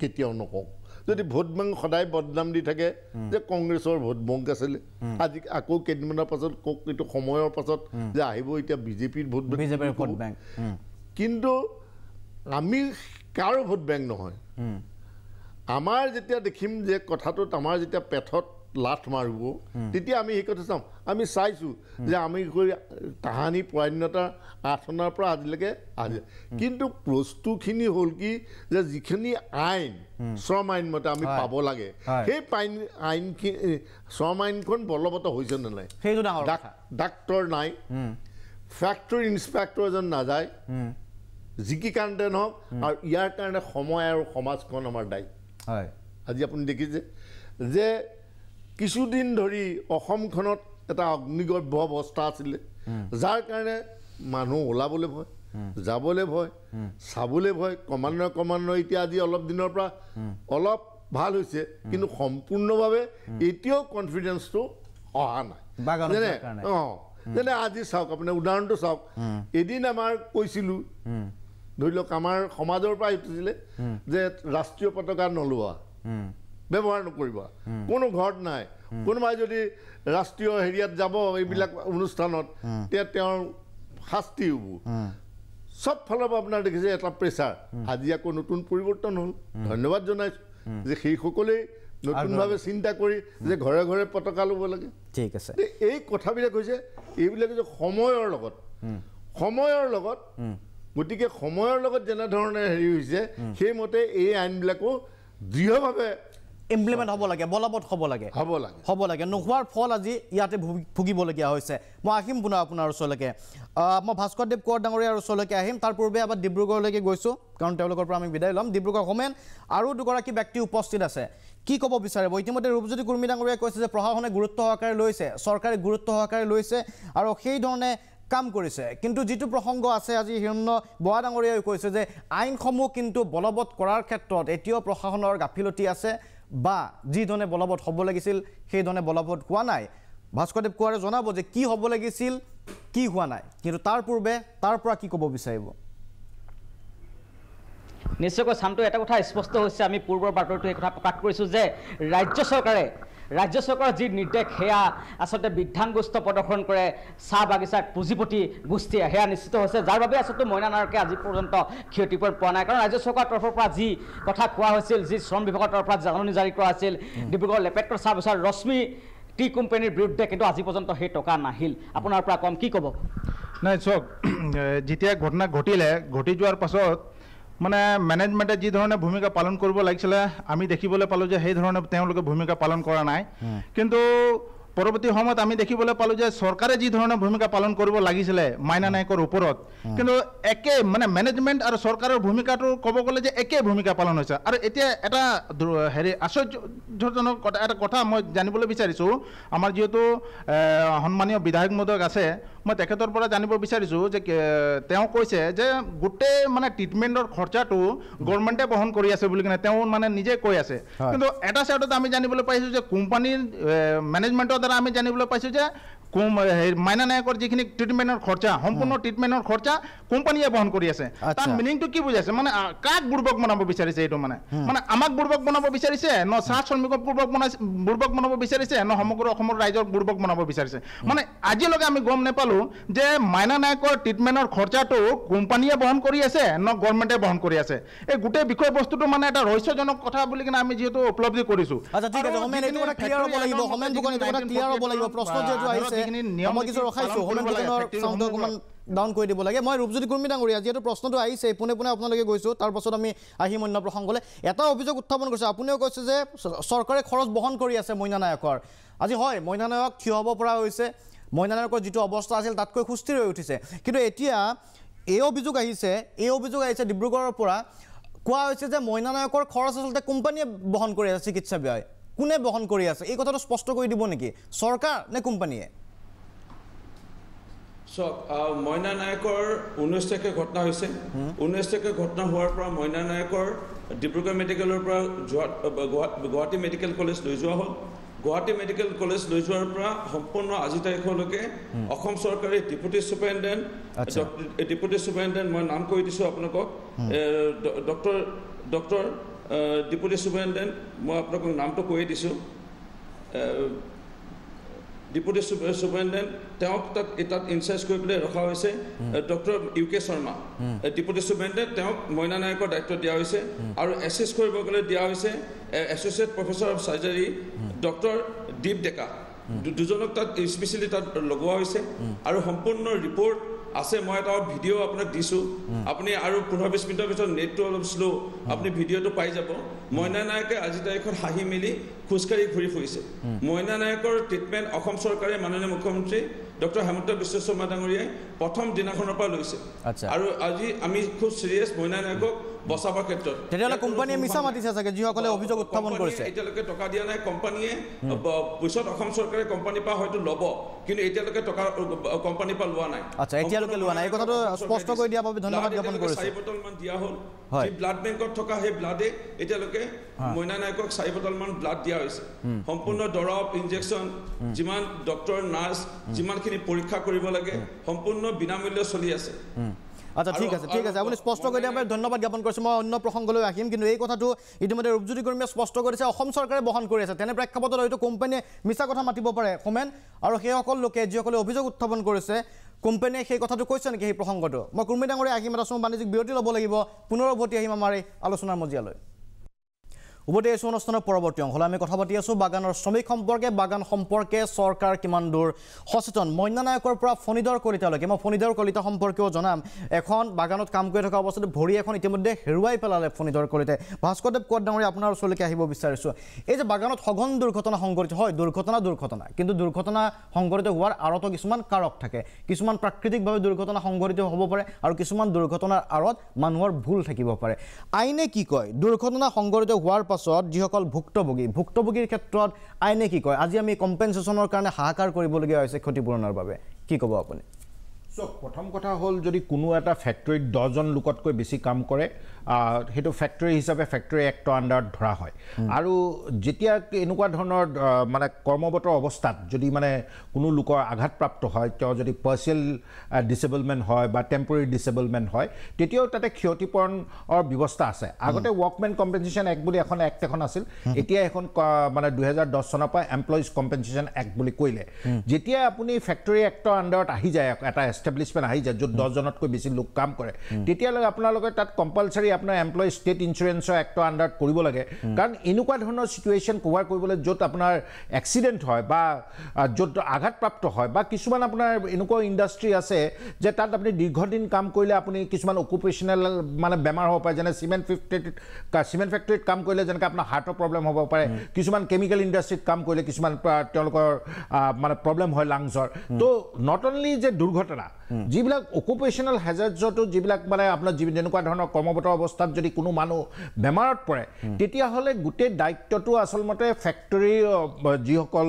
কেতিয়াও নকওঁ যদি ভোট বেংক সদায় বদনাম দি থাকে যে কংগ্ৰেছৰ ভোট বেংক আছিলে আজি আকৌ কেইদিনমানৰ পাছত কওক এইটো সময়ৰ পাছত যে আহিব এতিয়া বিজেপিৰ ভোট বেংক কিন্তু আমি কাৰো ভোট বেংক নহয় আমাৰ যেতিয়া দেখিম যে কথাটোত আমাৰ যেতিয়া পেটত লাঠ মাৰিব তেতিয়া আমি সেই কথা চাম আমি চাইছোঁ যে আমি তাহানি পৰাধীনতাৰ 8 চনৰ পৰা আজিলৈকে আহে কিন্তু বস্তুখিনি হ'ল কি যে যিখিনি আইন শ্ৰম আইন মতে আমি পাব লাগে সেই আইনখিনি শ্ৰম আইনখন বলবৎ হৈছে নে নাই ডাক্তৰ নাই ফেক্টৰী ইন্সপেক্টৰ এজন নাযায় যি কি কাৰণতে নহওক আৰু ইয়াৰ কাৰণে সময় আৰু সমাজখন আমাৰ দায়ী হয় আজি আপুনি দেখিছে যে কিছুদিন ধৰি অসমখনত এটা অগ্নিগৰ্ভ অৱস্থা আছিলে যাৰ কাৰণে মানুহ ওলাবলৈ ভয় যাবলৈ ভয় চাবলৈ ভয় ক্ৰমান্বয়ে এতিয়া আজি অলপ দিনৰ পৰা অলপ ভাল হৈছে কিন্তু সম্পূৰ্ণভাৱে এতিয়াও কনফিডেন্সটো অহা নাই যেনে আজি চাওক আপোনাৰ উদাহৰণটো চাওক এদিন আমাৰ কৈছিলোঁ ধৰি লওক আমাৰ সমাজৰ পৰা উঠিছিলে যে ৰাষ্ট্ৰীয় পতাকা নলোৱা ব্যৱহাৰ নকৰিবা কোনো ঘৰত নাই কোনোবাই যদি ৰাষ্ট্ৰীয় হেৰিয়াত যাব এইবিলাক অনুষ্ঠানত তেতিয়া তেওঁৰ শাস্তি হ'ব সব ফালৰ পৰা আপোনাৰ দেখিছে এটা প্ৰেছাৰ আজি আকৌ নতুন পৰিৱৰ্তন হ'ল ধন্যবাদ জনাইছোঁ যে সেইসকলেই নতুনভাৱে চিন্তা কৰি যে ঘৰে ঘৰে পতাকা ল'ব লাগে ঠিক আছে এই কথাবিলাক হৈছে এইবিলাক যে সময়ৰ লগত গতিকে সময়ৰ লগত যেনেধৰণে হেৰি হৈছে সেইমতে এই আইনবিলাকো দৃঢ়ভাৱে ইমপ্লিমেণ্ট হ'ব লাগে বলবৎ হ'ব লাগে নোহোৱাৰ ফল আজি ইয়াতে ভুগিবলগীয়া হৈছে মই আহিম পুনৰ আপোনাৰ ওচৰলৈকে মই ভাস্কৰদেৱ কোঁৱৰ ডাঙৰীয়াৰ ওচৰলৈকে আহিম তাৰ পূৰ্বে এবাৰ ডিব্ৰুগড়লৈকে গৈছোঁ কাৰণ তেওঁলোকৰ পৰা আমি বিদায় ল'ম ডিব্ৰুগড় হোমেন আৰু দুগৰাকী ব্যক্তি উপস্থিত আছে কি ক'ব বিচাৰিব ইতিমধ্যে ৰূপজ্যোতি কুৰ্মী ডাঙৰীয়াই কৈছে যে প্ৰশাসনে গুৰুত্ব সহকাৰে লৈছে চৰকাৰে গুৰুত্ব সহকাৰে লৈছে আৰু সেইধৰণে কাম কৰিছে কিন্তু যিটো প্ৰসংগ আছে আজি হিৰণ্য বৰা ডাঙৰীয়াই কৈছে যে আইনসমূহ কিন্তু বলবৎ কৰাৰ ক্ষেত্ৰত এতিয়াও প্ৰশাসনৰ গাফিলতি আছে বা যিধৰণে বলবৎ হ'ব লাগিছিল সেইধৰণে বলবৎ হোৱা নাই ভাস্কৰদেৱ কোঁৱৰে জনাব যে কি হ'ব লাগিছিল কি হোৱা নাই কিন্তু তাৰ পূৰ্বে তাৰ পৰা কি ক'ব বিচাৰিব নিশ্চয়কৈ চামটো এটা কথা স্পষ্ট হৈছে আমি পূৰ্বৰ বাতৰিটো এই কথা প্ৰকাশ কৰিছোঁ যে ৰাজ্য চৰকাৰৰ যি নিৰ্দেশ সেয়া আচলতে বৃদ্ধাংগুষ্ঠ প্ৰদৰ্শন কৰে চাহ বাগিচাৰ পুঁজিপতি গোষ্ঠীয়ে সেয়া নিশ্চিত হৈছে যাৰ বাবে আচলতে মইনা নায়কে আজি পৰ্যন্ত ক্ষতিপূৰণ পোৱা নাই কাৰণ ৰাজ্য চৰকাৰৰ তৰফৰ পৰা যি কথা কোৱা হৈছিল যি শ্ৰম বিভাগৰ তৰফৰ পৰা জাননী জাৰি কৰা আছিল ডিব্ৰুগড় লেপেটৰ চাহ বাগিচাৰ ৰশ্মি টি কোম্পানীৰ বিৰুদ্ধে কিন্তু আজি পৰ্যন্ত সেই টকা নাহিল আপোনাৰ পৰা কম কি ক'ব নাই চাওক যেতিয়া ঘটনা ঘটি যোৱাৰ পাছত মানে মেনেজমেণ্টে যি ধৰণে ভূমিকা পালন কৰিব লাগিছিলে আমি দেখিবলৈ পালোঁ যে সেই ধৰণে তেওঁলোকে ভূমিকা পালন কৰা নাই কিন্তু পৰৱৰ্তী সময়ত আমি দেখিবলৈ পালোঁ যে চৰকাৰে যি ধৰণে ভূমিকা পালন কৰিব লাগিছিলে মাইনা নায়কৰ ওপৰত কিন্তু একে মানে মেনেজমেণ্ট আৰু চৰকাৰৰ ভূমিকাটো ক'ব গ'লে যে একে ভূমিকা পালন হৈছে আৰু এতিয়া এটা হেৰি আশ্চৰ্যজনক এটা কথা মই জানিবলৈ বিচাৰিছোঁ আমাৰ যিহেতু সন্মানীয় বিধায়ক মহোদয় আছে মই তেখেতৰ পৰা জানিব বিচাৰিছোঁ যে তেওঁ কৈছে যে গোটেই মানে ট্ৰিটমেণ্টৰ খৰচাটো গভৰ্ণমেণ্টে বহন কৰি আছে বুলি কিনে তেওঁ মানে নিজে কৈ আছে কিন্তু এটা ছাইডত আমি জানিবলৈ পাইছোঁ যে কোম্পানীৰ মেনেজমেণ্টৰ দ্বাৰা আমি জানিবলৈ পাইছোঁ যে মাইনা নায়কৰ যিখিনি ট্ৰিটমেণ্টৰ খৰচা সম্পূৰ্ণ ট্ৰিটমেণ্টৰ খৰচা কোম্পানীয়ে বহন কৰি আছে তাৰ মিনিংটো কি বুজাইছে মানে কাক বুৰ্বক বনাব বিচাৰিছে এইটো মানে আমাক বুৰ্বক বনাব বিচাৰিছে ন চাহ শ্ৰমিকক বুৰ্বক বনাব বিচাৰিছে ন সমগ্ৰ অসমৰ ৰাইজক বুৰ্বক বনাব বিচাৰিছে মানে আজিলৈকে আমি গম নাপালোঁ যে মাইনা নায়কৰ ট্ৰিটমেণ্টৰ খৰচাটো কোম্পানীয়ে বহন কৰি আছে ন গভৰ্ণমেণ্টে বহন কৰি আছে এই গোটেই বিষয়বস্তুটো মানে এটা ৰহস্যজনক কথা বুলি কিনে আমি যিহেতু উপলব্ধি কৰিছোঁ ডাউন কৰি দিব লাগে মই ৰূপজ্যোতি কুৰ্মী ডাঙৰীয়া যিহেতু প্ৰশ্নটো আহিছে পোনে পোনে আপোনালোকে গৈছোঁ তাৰ পাছত আমি আহিম অন্য প্ৰসংগলৈ এটা অভিযোগ উত্থাপন কৰিছে আপুনিও কৈছে যে চৰকাৰে খৰচ বহন কৰি আছে মইনা নায়কৰ আজি হয় মইনা নায়ক থিয় হ'ব পৰা হৈছে মইনা নায়কৰ যিটো অৱস্থা আছিল তাতকৈ সুস্থিৰ হৈ উঠিছে কিন্তু এতিয়া এই অভিযোগ আহিছে ডিব্ৰুগড়ৰ পৰা কোৱা হৈছে যে মইনা নায়কৰ খৰচ আচলতে কোম্পানীয়ে বহন কৰি আছে চিকিৎসা ব্যয় কোনে বহন কৰি আছে এই কথাটো স্পষ্ট কৰি দিব নেকি চৰকাৰ নে কোম্পানীয়ে চাওক মইনা নায়কৰ 19 তাৰিখে ঘটনা হৈছে 19 তাৰিখে ঘটনা হোৱাৰ পৰা মইনা নায়কৰ ডিব্ৰুগড় মেডিকেলৰ পৰা গুৱাহাটী মেডিকেল কলেজ লৈ যোৱা হ'ল গুৱাহাটী মেডিকেল কলেজ লৈ যোৱাৰ পৰা সম্পূৰ্ণ আজি তাৰিখলৈকে অসম চৰকাৰী ডেপুটি চুপাৰিণ্টেণ্ডেণ্ট মই নাম কৈ দিছোঁ আপোনালোকক ডক্টৰ ডেপুটি চুপাৰিণ্টেণ্ডেণ্ট মই আপোনালোকক নামটো কৈয়ে দিছোঁ ডেপুটি চুপাৰিণ্টেণ্ডেণ্ট তেওঁক তাত ইনচাৰ্জ কৰি পেলাই ৰখা হৈছে doctor U K. Sharma deputy superintendent তেওঁক মইনা নায়কৰ দায়িত্ব দিয়া হৈছে আৰু এছিষ্ট কৰিব গ'লে দিয়া হৈছে associate professor of surgery doctor Deep Deka দুজনক তাত স্পেচিয়েলি তাত লগোৱা হৈছে আৰু সম্পূৰ্ণ ৰিপৰ্ট আছে মই এটা ভিডিঅ' আপোনাক দিছোঁ আপুনি আৰু 15-20 মিনিটৰ পিছত নেটটো অলপ শ্ল' আপুনি ভিডিঅ'টো পাই যাব মইনা নায়কে আজি তাৰিখত হাঁহি মেলি খোজকাঢ়ি ঘূৰি ফুৰিছে মইনা নায়কৰ ট্ৰিটমেণ্ট অসম চৰকাৰে মাননীয় মুখ্যমন্ত্ৰী ডক্টৰ হেমন্ত বিশ্ব শৰ্মা ডাঙৰীয়াই প্ৰথম দিনাখনৰ পৰা লৈছে আৰু আজি আমি খুব চিৰিয়াছ মইনা নায়কক বচাবৰ ক্ষেত্ৰত তেতিয়াহ'লে কোম্পানীয়ে মিছা মাতিছে চাগে যিসকলে অভিযোগ উত্থাপন কৰিছে এতিয়ালৈকে টকা দিয়া নাই কোম্পানীয়ে পিছত অসম চৰকাৰে কোম্পানীৰ পৰা হয়তো ল'ব কিন্তু এতিয়ালৈকে টকা কোম্পানীৰ পৰা লোৱা নাই আচ্ছা এতিয়ালৈকে লোৱা নাই এই কথাটো স্পষ্ট কৰি দিয়াৰ বাবে ধন্যবাদ জ্ঞাপন কৰিছোঁ 4 বটলমান দিয়া হ'ল যি ব্লাড বেংকত থকা সেই ব্লাডে এতিয়ালৈকে মইনা নায়কক 4 বটলমান ব্লাড দিয়া হৈছে সম্পূৰ্ণ দৰৱ ইনজেকশ্যন যিমান ডক্টৰ নাৰ্ছ যিমানখিনি পৰীক্ষা কৰিব লাগে সম্পূৰ্ণ বিনামূল্য চলি আছে আচ্ছা ঠিক আছে আপুনি স্পষ্ট কৰি দিয়াৰ বাবে ধন্যবাদ জ্ঞাপন কৰিছোঁ মই অন্য প্ৰসংগলৈ আহিম কিন্তু এই কথাটো ইতিমধ্যে ৰূপজ্যোতি কৰ্মীয়ে স্পষ্ট কৰিছে অসম চৰকাৰে বহন কৰি আছে তেনে প্ৰেক্ষাপটত হয়তো কোম্পানীয়ে মিছা কথা মাতিব পাৰে হোমেন আৰু সেইসকল লোকে যিসকলে অভিযোগ উত্থাপন কৰিছে কোম্পানীয়ে সেই কথাটো কৈছে নেকি সেই প্ৰসংগটো মই কুৰ্মী ডাঙৰীয়া আহিম এটা বাণিজ্যিক বিৰতি ল'ব লাগিব পুনৰ উভতি আহিম আমাৰ এই আলোচনাৰ মজিয়ালৈ উভতি আহিছোঁ অনুষ্ঠানৰ পৰৱৰ্তী অংশলৈ আমি কথা পাতি আছোঁ বাগানৰ শ্ৰমিক সম্পৰ্কে বাগান সম্পৰ্কে চৰকাৰ কিমান দূৰ সচেতন মইনা নায়কৰ পৰা ফণীধৰ কলিতালৈকে মই ফণীধৰ কলিতা সম্পৰ্কেও জনাম এখন বাগানত কাম কৰি থকা অৱস্থাতে ভৰি এখন ইতিমধ্যে হেৰুৱাই পেলালে ফণীধৰ কলিতাই ভাস্কৰদেৱ কোঁৱৰ ডাঙৰীয়া আপোনাৰ ওচৰলৈকে আহিব বিচাৰিছোঁ এই যে বাগানত সঘন দুৰ্ঘটনা সংঘটিত হয় দুৰ্ঘটনা কিন্তু দুৰ্ঘটনা সংঘটিত হোৱাৰ আঁৰতো কিছুমান কাৰক থাকে কিছুমান প্ৰাকৃতিকভাৱে দুৰ্ঘটনা সংঘটিত হ'ব পাৰে আৰু কিছুমান দুৰ্ঘটনাৰ আঁৰত মানুহৰ ভুল থাকিব পাৰে আইনে কি কয় দুৰ্ঘটনা সংঘটিত হোৱাৰ পাছত যিসকল ভুক্তভোগীৰ ক্ষেত্ৰত আইনে কি কয় আজি আমি কম্পেনচেশ্যনৰ কাৰণে হাহাকাৰ কৰিবলগীয়া হৈছে ক্ষতিপূৰণৰ বাবে কি ক'ব আপুনি প্ৰথম কথা হ'ল যদি কোনো এটা ফেক্টৰীত 10জন লোকতকৈ বেছি কাম কৰে সেইটো ফেক্টৰী হিচাপে ফেক্টৰী এক্টৰ আণ্ডাৰত ধৰা হয় আৰু যেতিয়া এনেকুৱা ধৰণৰ মানে কৰ্মৰত অৱস্থাত যদি মানে কোনো লোকৰ আঘাতপ্ৰাপ্ত হয় তেওঁ যদি পাৰ্চিয়েল ডিচেবলমেণ্ট হয় বা টেম্পৰেৰী ডিচেবলমেণ্ট হয় তেতিয়াও তাতে ক্ষতিপূৰণৰ ব্যৱস্থা আছে আগতে ৱৰ্কমেন কম্পেনচেশ্যন এক্ট বুলি এখন এক্ট এখন আছিল এতিয়া এখন মানে 2010 চনৰ পৰা এমপ্লয়িজ কম্পেনচেশ্যন এক্ট বুলি কৈলে যেতিয়া আপুনি ফেক্টৰী এক্টৰ আণ্ডাৰত আহি যায় এটা এষ্টাব্লিছমেণ্ট আহি যায় য'ত 10জনতকৈ বেছি লোক কাম কৰে তেতিয়ালৈকে আপোনালোকে তাত কম্পালচাৰী আপোনাৰ এমপ্লয়ী ষ্টেট ইঞ্চুৰেঞ্চৰ এক্টৰ আণ্ডাৰত কৰিব লাগে কাৰণ এনেকুৱা ধৰণৰ চিটুৱেশ্যন কভাৰ কৰিবলৈ য'ত আপোনাৰ এক্সিডেণ্ট হয় বা য'ত আঘাতপ্ৰাপ্ত হয় বা কিছুমান আপোনাৰ এনেকুৱা ইণ্ডাষ্ট্ৰী আছে যে তাত আপুনি দীৰ্ঘদিন কাম কৰিলে আপুনি কিছুমান অকুপেশ্যনেল মানে বেমাৰ হ'ব পাৰে যেনে চিমেণ্ট ফেক্টৰীত কাম কৰিলে যেনেকৈ আপোনাৰ হাৰ্টৰ প্ৰব্লেম হ'ব পাৰে কিছুমান কেমিকেল ইণ্ডাষ্ট্ৰীত কাম কৰিলে কিছুমান তেওঁলোকৰ মানে প্ৰব্লেম হয় লাংছৰ তো নট অনলি যে দুৰ্ঘটনা যিবিলাক অকুপেশ্যনেল হেজাৰ্ডছতো যিবিলাক মানে আপোনাৰ যেনেকুৱা ধৰণৰ কৰ্মৰত অৱস্থাত যদি কোনো মানুহ বেমাৰত পৰে তেতিয়াহ'লে গোটেই দায়িত্বটো আচলতে ফেক্টৰীৰ যিসকল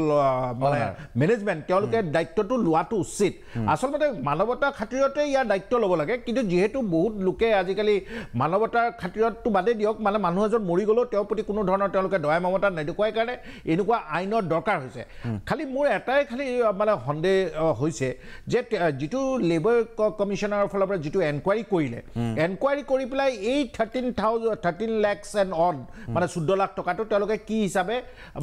মানে মেনেজমেণ্ট তেওঁলোকে দায়িত্বটো লোৱাটো উচিত আচলতে মানৱতাৰ খাতিৰতে ইয়াৰ দায়িত্ব ল'ব লাগে কিন্তু যিহেতু বহুত লোকে আজিকালি মানৱতাৰ খাতিৰতটো বাদেই দিয়ক মানে মানুহ এজন মৰি গ'লেও তেওঁৰ প্ৰতি কোনো ধৰণৰ তেওঁলোকে দয়া মমতা নেদেখুৱাই কাৰণে এনেকুৱা আইনৰ দৰকাৰ হৈছে খালি মোৰ এটাই খালি মানে সন্দেহ হৈছে যে যিটো লেবাৰ কমিশ্যনাৰৰ ফালৰ পৰা যিটো এনকুৱাৰী কৰিলে এনকুৱাৰী কৰি পেলাই এই 13 lakhs and odd মানে 14 লাখ টকাটো তেওঁলোকে কি হিচাপে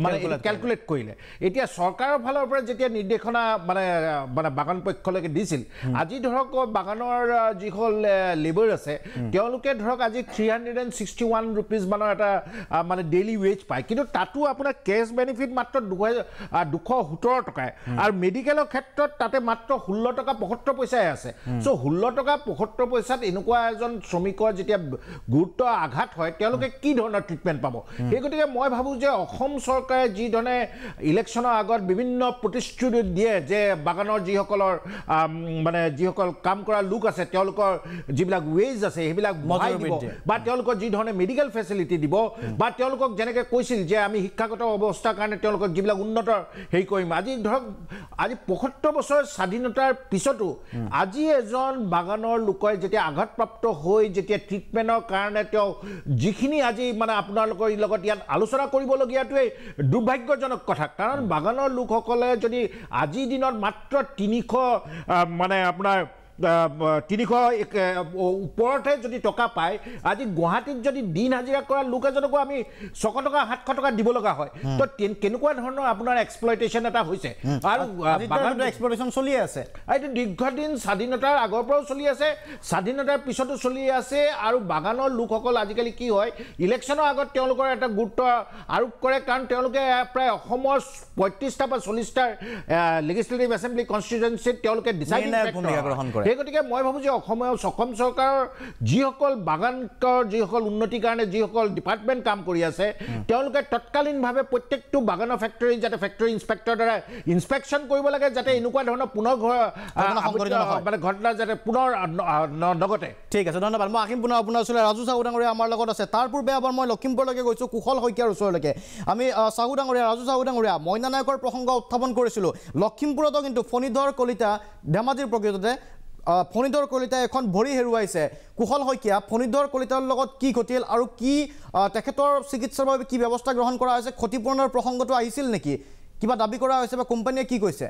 মানে ক্যালকুলেট কৰিলে এতিয়া চৰকাৰৰ ফালৰ পৰা যেতিয়া নিৰ্দেশনা মানে বাগান পক্ষলৈকে দিছিল আজি ধৰক বাগানৰ যিসকল লেবাৰ আছে তেওঁলোকে ধৰক আজি 361 rupees মানৰ এটা মানে ডেইলি ৱেজ পায় কিন্তু তাতো আপোনাৰ কেছ বেনিফিট মাত্ৰ 217 টকা আৰু মেডিকেলৰ ক্ষেত্ৰত তাতে মাত্ৰ 16 টকা 75 পইচাই আছে সো 16 টকা 75 পইচাত এনেকুৱা এজন শ্ৰমিকৰ যেতিয়া গুৰুত্ব আঘাত হয় তেওঁলোকে কি ধৰণৰ ট্ৰিটমেণ্ট পাব সেই গতিকে মই ভাবোঁ যে অসম চৰকাৰে যি ধৰণে ইলেকশ্যনৰ আগত বিভিন্ন প্ৰতিশ্ৰুতি দিয়ে যে বাগানৰ যিসকলৰ মানে যিসকল কাম কৰা লোক আছে তেওঁলোকৰ যিবিলাক ৱেজ আছে সেইবিলাক বঢ়াই দিব বা তেওঁলোকৰ যি ধৰণে মেডিকেল ফেচিলিটি দিব বা তেওঁলোকক যেনেকৈ কৈছিল যে আমি শিক্ষাগত অৱস্থাৰ কাৰণে তেওঁলোকক যিবিলাক উন্নত হেৰি কৰিম আজি ধৰক আজি 75 বছৰ স্বাধীনতাৰ পিছতো আজি এজন বাগানৰ লোকে যেতিয়া আঘাতপ্ৰাপ্ত হৈ যেতিয়া ট্ৰিটমেণ্টৰ কাৰণে তেওঁ যিখিনি আজি মানে আপোনালোকৰ লগত ইয়াত আলোচনা কৰিবলগীয়াটোৱেই দুৰ্ভাগ্যজনক কথা কাৰণ বাগানৰ লোকসকলে যদি আজিৰ দিনত মাত্ৰ 300 মানে আপোনাৰ 300 ওপৰতে যদি টকা পায় আজি গুৱাহাটীত যদি দিন হাজিৰা কৰা লোক এজনকো আমি 600 টকা 700 টকা দিব লগা হয় তো কেনেকুৱা ধৰণৰ আপোনাৰ এক্সপ্লইটেশ্যন এটা হৈছে আৰু বাগানৰ এক্সপ্লইটেশ্যন চলি আছে এইটো দীৰ্ঘদিন স্বাধীনতাৰ আগৰ পৰাও চলি আছে স্বাধীনতাৰ পিছতো চলি আছে আৰু বাগানৰ লোকসকল আজিকালি কি হয় ইলেকশ্যনৰ আগত তেওঁলোকৰ এটা গুৰুত্ব আৰোপ কৰে কাৰণ তেওঁলোকে প্ৰায় অসমৰ 35টা বা 40টা লেজিসলেটিভ এছেম্বলি কনষ্টিটুৱেঞ্চিত তেওঁলোকে ডিচাইডিং ভূমিকা গ্ৰহণ কৰে সেই গতিকে মই ভাবোঁ যে অসম চৰকাৰৰ যিসকল বাগানৰ যিসকল উন্নতিৰ কাৰণে যিসকল ডিপাৰ্টমেণ্ট কাম কৰি আছে তেওঁলোকে তৎকালীনভাৱে প্ৰত্যেকটো বাগানৰ ফেক্টৰী যাতে ফেক্টৰী ইনস্পেক্টৰৰ দ্বাৰা ইনস্পেকশ্যন কৰিব লাগে যাতে এনেকুৱা ধৰণৰ পুনৰ মানে ঘটনা যাতে পুনৰ নঘটে। ঠিক আছে, ধন্যবাদ। মই আহিম পুনৰ আপোনাৰ ওচৰলৈ। ৰাজু চাহু ডাঙৰীয়া আমাৰ লগত আছে। তাৰ পূৰ্বে এবাৰ মই লখিমপুৰলৈকে গৈছোঁ, কুশল শইকীয়াৰ ওচৰলৈকে। আমি চাহু ডাঙৰীয়া, ৰাজু চাহু ডাঙৰীয়া, মইনা নায়কৰ প্ৰসংগ উত্থাপন কৰিছিলোঁ। লখিমপুৰতো কিন্তু ফণীধৰ কলিতা, ধেমাজিৰ প্ৰকৃততে ফণীধৰ কলিতাই এখন ভৰি হেৰুৱাইছে। কুশল শইকীয়া, ফণীধৰ কলিতাৰ লগত কি ঘটিল আৰু কি তেখেতৰ চিকিৎসাৰ বাবে কি ব্যৱস্থা গ্ৰহণ কৰা হৈছে? ক্ষতিপূৰণৰ প্ৰসংগটো আহিছিল নেকি? কিবা দাবী কৰা হৈছে বা কোম্পানীয়ে কি কৈছে?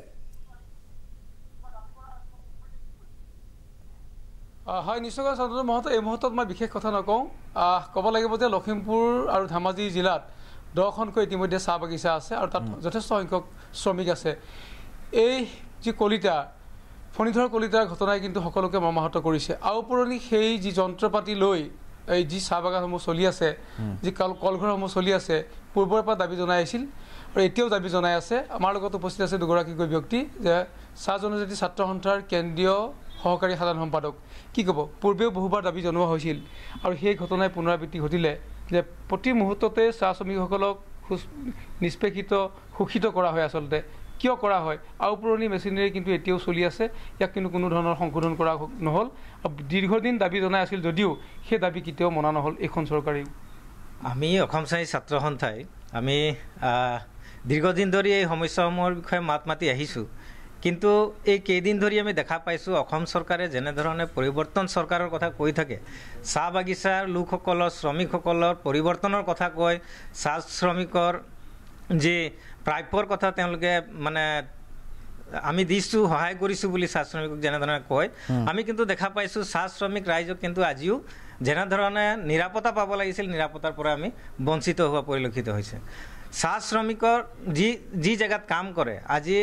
হয়, নিশ্চয়কৈ চন্দ্ৰ মহন্ত, এই মুহূৰ্তত মই বিশেষ কথা নকওঁ। ক'ব লাগিব যে লখিমপুৰ আৰু ধেমাজি জিলাত 10খনকৈ ইতিমধ্যে চাহ বাগিচা আছে আৰু তাত যথেষ্ট সংখ্যক শ্ৰমিক আছে। এই যি কলিতা, ফণীধৰ কলিতাৰ ঘটনাই কিন্তু সকলোকে মৰ্মাহত কৰিছে। আওপুৰণি সেই যি যন্ত্ৰপাতি লৈ এই যি চাহ বাগানসমূহ চলি আছে, যি কলঘৰসমূহ চলি আছে, পূৰ্বৰে পৰা দাবী জনাই আছিল আৰু এতিয়াও দাবী জনাই আছে। আমাৰ লগত উপস্থিত আছে দুগৰাকীকৈ ব্যক্তি, যে চাহ জনজাতি ছাত্ৰ সন্থাৰ কেন্দ্ৰীয় সহকাৰী সাধাৰণ সম্পাদক। কি ক'ব, পূৰ্বেও বহুবাৰ দাবী জনোৱা হৈছিল আৰু সেই ঘটনাই পুনৰাবৃত্তি ঘটিলে যে প্ৰতি মুহূৰ্ততে চাহ শ্ৰমিকসকলক নিষ্পেষিত, শোষিত কৰা হয়। আচলতে কিয় কৰা হয়? আওপুৰণি মেচিনেৰী কিন্তু এতিয়াও চলি আছে, ইয়াক কিন্তু কোনো ধৰণৰ সংশোধন কৰা নহ'ল। দীৰ্ঘদিন দাবী জনাই আছিল যদিও সেই দাবী কেতিয়াও মনা নহ'ল এইখন চৰকাৰেও। আমি অসম চাহী ছাত্ৰ সন্থাই আমি দীৰ্ঘদিন ধৰি এই সমস্যাসমূহৰ বিষয়ে মাত মাতি আহিছোঁ, কিন্তু এই কেইদিন ধৰি আমি দেখা পাইছোঁ অসম চৰকাৰে যেনেধৰণে পৰিৱৰ্তন চৰকাৰৰ কথা কৈ থাকে, চাহ বাগিচাৰ লোকসকলৰ, শ্ৰমিকসকলৰ পৰিৱৰ্তনৰ কথা কয়, চাহ শ্ৰমিকৰ যি প্ৰাপ্যৰ কথা তেওঁলোকে মানে আমি দিছোঁ, সহায় কৰিছোঁ বুলি চাহ শ্ৰমিকক যেনেধৰণে কয়, আমি কিন্তু দেখা পাইছোঁ চাহ শ্ৰমিক ৰাইজক কিন্তু আজিও যেনেধৰণে নিৰাপত্তা পাব লাগিছিল, নিৰাপত্তাৰ পৰা আমি বঞ্চিত হোৱা পৰিলক্ষিত হৈছে। চাহ শ্ৰমিকৰ যি জেগাত কাম কৰে, আজি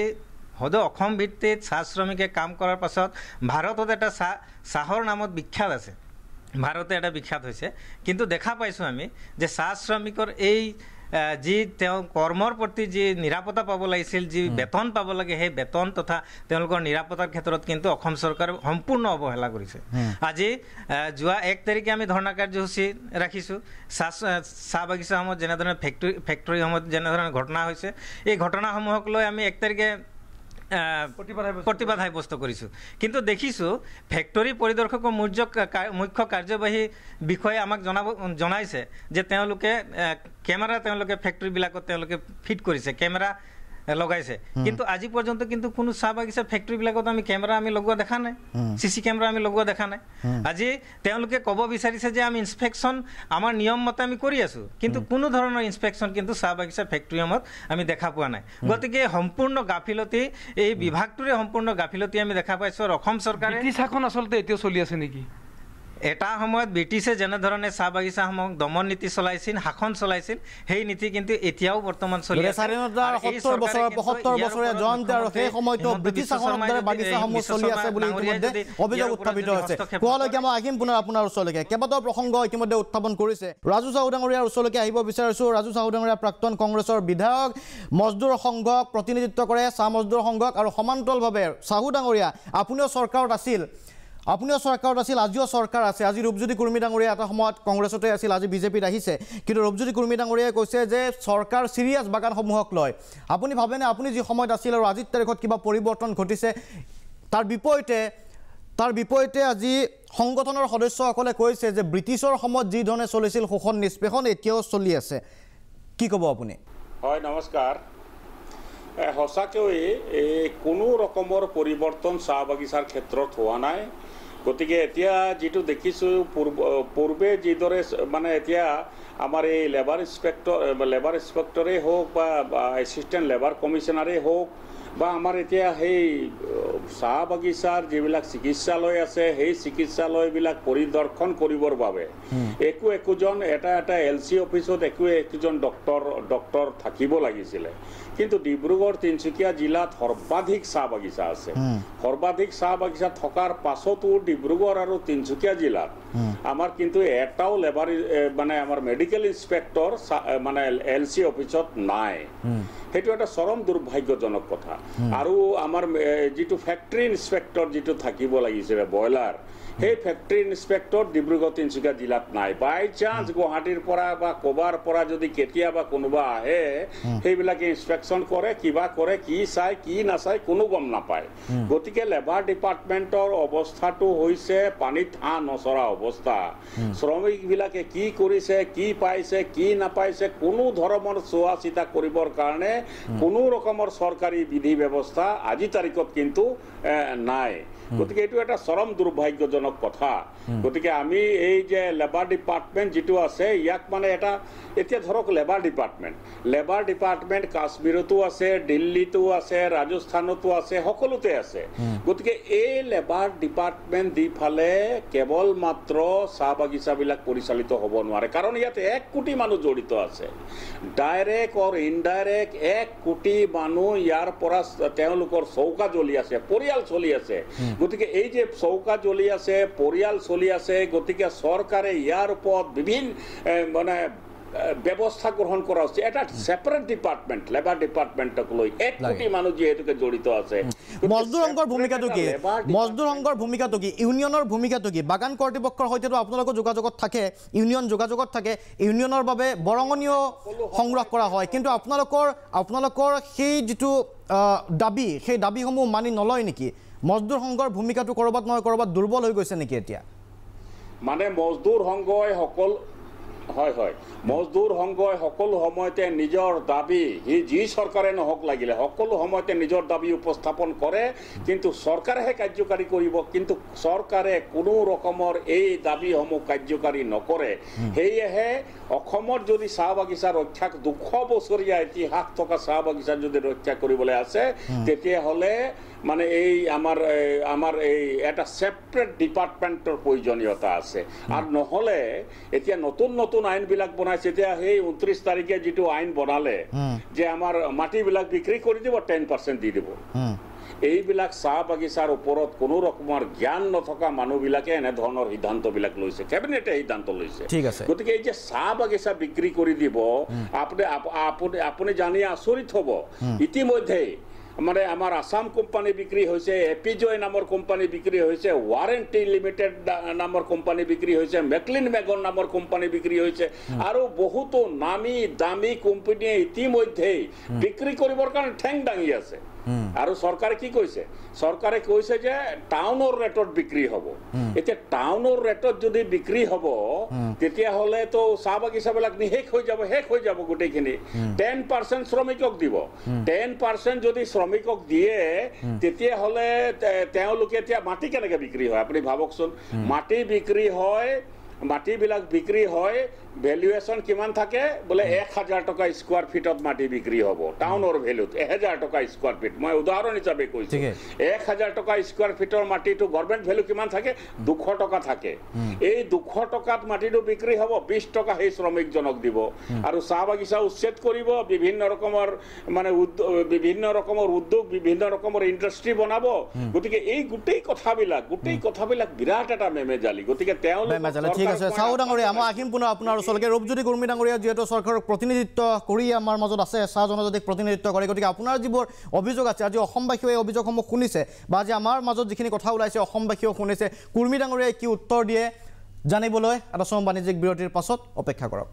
সদৌ অসম ভিত্তিত চাহ শ্ৰমিকে কাম কৰাৰ পাছত ভাৰতত এটা চাহৰ নামত বিখ্যাত আছে, ভাৰতে এটা বিখ্যাত হৈছে। কিন্তু দেখা পাইছোঁ আমি যে চাহ শ্ৰমিকৰ এই যি তেওঁ কৰ্মৰ প্ৰতি যি নিৰাপত্তা পাব লাগিছিল, যি বেতন পাব লাগে, সেই বেতন তথা তেওঁলোকৰ নিৰাপত্তাৰ ক্ষেত্ৰত কিন্তু অসম চৰকাৰে সম্পূৰ্ণ অৱহেলা কৰিছে। আজি যোৱা 1 তাৰিখে আমি ধৰ্ণা কাৰ্যসূচী ৰাখিছোঁ। চাহ বাগিচাসমূহত যেনেধৰণে ফেক্টৰীসমূহত যেনেধৰণে ঘটনা হৈছে, এই ঘটনাসমূহক লৈ আমি 1 তাৰিখে প্ৰতিবাদ সাব্যস্ত কৰিছোঁ। কিন্তু দেখিছোঁ ফেক্টৰী পৰিদৰ্শকৰ মুখ্য কাৰ্যবাহী বিষয়ে আমাক জনাইছে যে তেওঁলোকে কেমেৰা ফেক্টৰীবিলাকত তেওঁলোকে ফিট কৰিছে, কেমেৰা লগাইছে, কিন্তু আজি পৰ্যন্ত কিন্তু কোনো চাহ বাগিচা ফেক্টৰীবিলাকত আমি কেমেৰা লগোৱা দেখা নাই, CC কেমেৰা আমি লগোৱা দেখা নাই। আজি তেওঁলোকে ক'ব বিচাৰিছে যে আমি ইনস্পেকশ্যন আমাৰ নিয়ম মতে আমি কৰি আছোঁ, কিন্তু কোনো ধৰণৰ ইনস্পেকশ্যন কিন্তু চাহ বাগিচা ফেক্টৰীসমূহত আমি দেখা পোৱা নাই। গতিকে সম্পূৰ্ণ গাফিলতি, এই বিভাগটোৰে সম্পূৰ্ণ গাফিলতি আমি দেখা পাইছোঁ। আৰু অসম চৰকাৰে শাসন আচলতে এতিয়াও চলি আছে নেকি? এটা সময়ত ব্ৰিটিছে যেনেধৰণে চাহ বাগিচাসমূহক দমন নীতি চলাইছিল, শাসন চলাইছিল, সেই নীতি কিন্তু এতিয়াও বৰ্তমান চলি আছে। স্বাধীনতাৰ 70 বছৰ 75 বছৰীয়া জয়ন্তী আৰু সেই সময়তো ব্ৰিটিছ শাসনৰ দ্বাৰা বাগিচাসমূহ চলি আছে বুলি ইতিমধ্যে অভিযোগ উত্থাপিত হৈছে। কোৱালৈকে মই আহিম পুনৰ আপোনাৰ ওচৰলৈকে। কেইবাটাও প্ৰসংগ ইতিমধ্যে উত্থাপন কৰিছে। ৰাজু চাহু ডাঙৰীয়াৰ ওচৰলৈকে আহিব বিচাৰিছোঁ। ৰাজু চাহু ডাঙৰীয়া প্ৰাক্তন কংগ্ৰেছৰ বিধায়ক, মজদুৰ সংঘক প্ৰতিনিধিত্ব কৰে, চাহ মজদুৰ সংঘক, আৰু সমান্তৰালভাৱে চাহু ডাঙৰীয়া আপুনিও চৰকাৰত আছিল, আজিও চৰকাৰ আছে। আজি ৰূপজ্যোতি কুৰ্মী ডাঙৰীয়া এটা সময়ত কংগ্ৰেছতে আছিল, আজি বিজেপিত আহিছে, কিন্তু ৰূপজ্যোতি কুৰ্মী ডাঙৰীয়াই কৈছে যে চৰকাৰ চিৰিয়াছ বাগানসমূহক লয়। আপুনি ভাবেনে আপুনি যি সময়ত আছিল আৰু আজিৰ তাৰিখত কিবা পৰিৱৰ্তন ঘটিছে? তাৰ বিপৰীতে আজি সংগঠনৰ সদস্যসকলে কৈছে যে ব্ৰিটিছৰ সময়ত যি ধৰণে চলিছিল শোষণ নিষ্পেষণ এতিয়াও চলি আছে। কি ক'ব আপুনি? হয়, নমস্কাৰ। সঁচাকৈ কোনো ৰকমৰ পৰিৱৰ্তন চাহ বাগিচাৰ ক্ষেত্ৰত হোৱা নাই। গতিকে এতিয়া যিটো দেখিছোঁ, পূৰ্বে যিদৰে মানে এতিয়া আমাৰ এই লেবাৰ ইন্সপেক্টৰেই হওক বা এছিষ্টেণ্ট লেবাৰ কমিশ্যনাৰেই হওক বা আমাৰ এতিয়া সেই চাহ বাগিচাৰ যিবিলাক চিকিৎসালয় আছে, সেই চিকিৎসালয়বিলাক পৰিদৰ্শন কৰিবৰ বাবে একোজন এটা LC অফিচত একোজন ডক্টৰ থাকিব লাগিছিলে। কিন্তু ডিব্ৰুগড়, তিনিচুকীয়া জিলাত সৰ্বাধিক চাহ বাগিচা আছে। সৰ্বাধিক চাহ বাগিচা থকাৰ পাছতো ডিব্ৰুগড় আৰু তিনিচুকীয়া জিলাত আমাৰ কিন্তু এটাও লেবাৰ মানে আমাৰ মেডিকেল ইনস্পেক্টৰ মানে LC অফিচত নাই সেইটো এটা চৰম দুৰ্ভাগ্যজনক কথা আৰু আমাৰ যিটো ফেক্টৰী ইনস্পেক্টৰ যিটো থাকিব লাগিছিল ব্ৰইলাৰ সেই ফেক্টৰী ইনস্পেক্টৰ ডিব্ৰুগড় তিনিচুকীয়া জিলাত নাই বাই চান্স গুৱাহাটীৰ পৰা বা কবাৰ পৰা যদি কেতিয়াবা কোনোবা আহে সেইবিলাকে ইনস্পেকশ্যন কৰে কিবা কৰে কি চাই কি নাচাই কোনো গম নাপায় গতিকে লেবাৰ ডিপাৰ্টমেণ্টৰ অৱস্থাটো হৈছে পানীত হাঁহ নচৰা অৱস্থা শ্ৰমিকবিলাকে কি কৰিছে কি পাইছে কি নাপাইছে কোনো ধৰণৰ চোৱা চিতা কৰিবৰ কাৰণে কোনো ৰকমৰ চৰকাৰী বিধি ব্যৱস্থা আজি তাৰিখত কিন্তু নাই গতিকে এইটো এটা চৰম দুৰ্ভাগ্যজনক কথা গতিকে আমি এই যে লেবাৰ ডিপাৰ্টমেণ্ট যিটো আছে ইয়াক মানে এটা এতিয়া ধৰক লেবাৰ ডিপাৰ্টমেণ্ট কাশ্মীৰতো আছে দিল্লীতো আছে ৰাজস্থানতো আছে সকলোতে আছে গতিকে এই লেবাৰ ডিপাৰ্টমেণ্ট দি ফালে কেৱল মাত্ৰ চাহ বাগিচাবিলাক পৰিচালিত হ'ব নোৱাৰে কাৰণ ইয়াত 1 কোটি মানুহ জড়িত আছে ডাইৰেক্ট অৰ ইনডাইৰেক্ট 1 কোটি মানুহ ইয়াৰ পৰা তেওঁলোকৰ চৌকা জ্বলি আছে পৰিয়াল চলি আছে গতিকে এই যে চৌকা জ্বলি আছে পৰিয়াল চলি আছে গতিকে চৰকাৰে ইয়াৰ ওপৰত বিভিন্ন মানে ব্যৱস্থা গ্ৰহণ কৰা উচিত এটা সেপাৰেট ডিপাৰ্টমেণ্ট লেবাৰ ডিপাৰ্টমেণ্টক লৈ 1 কোটি মানুহ যিহেতুকে জড়িত আছে মজদুৰ সংঘৰ ভূমিকাটো কি মজদুৰ সংঘৰ ভূমিকাটো কি ইউনিয়নৰ ভূমিকাটো কি বাগান কৰ্তৃপক্ষৰ সৈতেতো আপোনালোকৰ যোগাযোগত থাকে ইউনিয়ন যোগাযোগত থাকে ইউনিয়নৰ বাবে বৰঙণীয় সংগ্ৰহ কৰা হয় কিন্তু আপোনালোকৰ সেই যিটো দাবী সেই দাবীসমূহ মানি নলয় নেকি মজদুৰ সংঘৰ ভূমিকাটো কৰবাত নহয় কৰবাত দুৰ্বল হৈ গৈছে নেকি এতিয়া মানে মজদুৰ সংঘই মজদুৰ সংঘই সকলো সময়তে নিজৰ দাবী যি চৰকাৰে নহওক লাগিলে সকলো সময়তে নিজৰ দাবী উপস্থাপন কৰে কিন্তু চৰকাৰেহে কাৰ্যকাৰী কৰিব কিন্তু চৰকাৰে কোনো ৰকমৰ এই দাবীসমূহ কাৰ্যকাৰী নকৰে সেয়েহে অসমত যদি চাহ বাগিচা ৰক্ষা 200 বছৰীয়া ইতিহাস থকা চাহ বাগিচা যদি ৰক্ষা কৰিবলৈ আছে তেতিয়াহ'লে মানে এই আমাৰ এই এটা সেপাৰেট ডিপাৰ্টমেণ্টৰ প্ৰয়োজনীয়তা আছে আৰু নহ'লে এতিয়া নতুন আইনবিলাক বনাইছে এতিয়া সেই 29 তাৰিখে যিটো আইন বনালে যে আমাৰ মাটিবিলাক বিক্ৰী কৰি দিব 10% দি দিব এইবিলাক চাহ বাগিচাৰ ওপৰত কোনো ৰকমৰ জ্ঞান নথকা মানুহবিলাকে এনে ধৰণৰ সিদ্ধান্তবিলাক লৈছে কেবিনেটে সিদ্ধান্ত লৈছে গতিকে এই যে চাহ বাগিচা বিক্ৰী কৰি দিব আপুনি জানি আচৰিত হ'ব ইতিমধ্যে মানে আমাৰ আসাম কোম্পানী বিক্ৰী হৈছে এপিজয় নামৰ কোম্পানী বিক্ৰী হৈছে ওয়াৰেণ্টি লিমিটেড নামৰ কোম্পানী বিক্ৰী হৈছে মেকলিন মেগন নামৰ কোম্পানী বিক্ৰী হৈছে আৰু বহুতো নামী দামী কোম্পানীয়ে ইতিমধ্যে বিক্ৰী কৰিবৰ কাৰণে ঠেং দাঙি আছে আৰু চৰকাৰে কি কৈছে চৰকাৰে কৈছে যে টাউনৰ ৰেটত বিক্ৰী হ'ব এতিয়া টাউনৰ ৰেটত যদি বিক্ৰী হ'ব তেতিয়াহ'লে তো চাহ বাগিচাবিলাক শেষ হৈ যাব গোটেইখিনি 10% শ্ৰমিকক দিব 10% যদি শ্ৰমিকক দিয়ে তেতিয়াহ'লে তেওঁলোকে এতিয়া মাটি কেনেকৈ বিক্ৰী হয় আপুনি ভাবকচোন মাটি বিক্ৰী হয় ভ্যালুয়েশন কিমান থাকে বলে 1000 টকা স্কয়াৰ ফিটত মাটি বিক্ৰী হ'ব টাউনৰ ভ্যালুত 1000 টকা স্কয়াৰ ফিট মই উদাহৰণ হিচাপে কৈছো 1000 টকা স্কয়াৰ ফিটৰ মাটিটো গভৰ্নমেন্ট ভ্যালু কিমান থাকে 200 টকা থাকে এই 200 টকাত মাটিটো বিক্ৰী হ'ব 20 টকা সেই শ্ৰমিকজনক দিব আৰু চাহ বাগিচা উচ্ছেদ কৰিব বিভিন্ন ৰকমৰ মানে বিভিন্ন ৰকমৰ উদ্যোগ বিভিন্ন ৰকমৰ ইন্ডাষ্ট্ৰি বনাব গতিকে এই গোটেই কথাবিলাক বিৰাট এটা মেমেজালি গতিকে তেওঁলোক ঠিক আছে চাও ডাঙৰীয়া মই আহিম পুনৰ আপোনাৰ ওচৰলৈকে ৰূপজ্যোতি কুৰ্মী ডাঙৰীয়া যিহেতু চৰকাৰক প্ৰতিনিধিত্ব কৰি আমাৰ মাজত আছে চাহ জনজাতিক প্ৰতিনিধিত্ব কৰে গতিকে আপোনাৰ যিবোৰ অভিযোগ আছে আজি অসমবাসীয়ে এই অভিযোগসমূহ শুনিছে বা আজি আমাৰ মাজত যিখিনি কথা ওলাইছে অসমবাসীয়েও শুনিছে কুৰ্মী ডাঙৰীয়াই কি উত্তৰ দিয়ে জানিবলৈ এটা চৰম বাণিজ্যিক বিৰতিৰ পাছত অপেক্ষা কৰক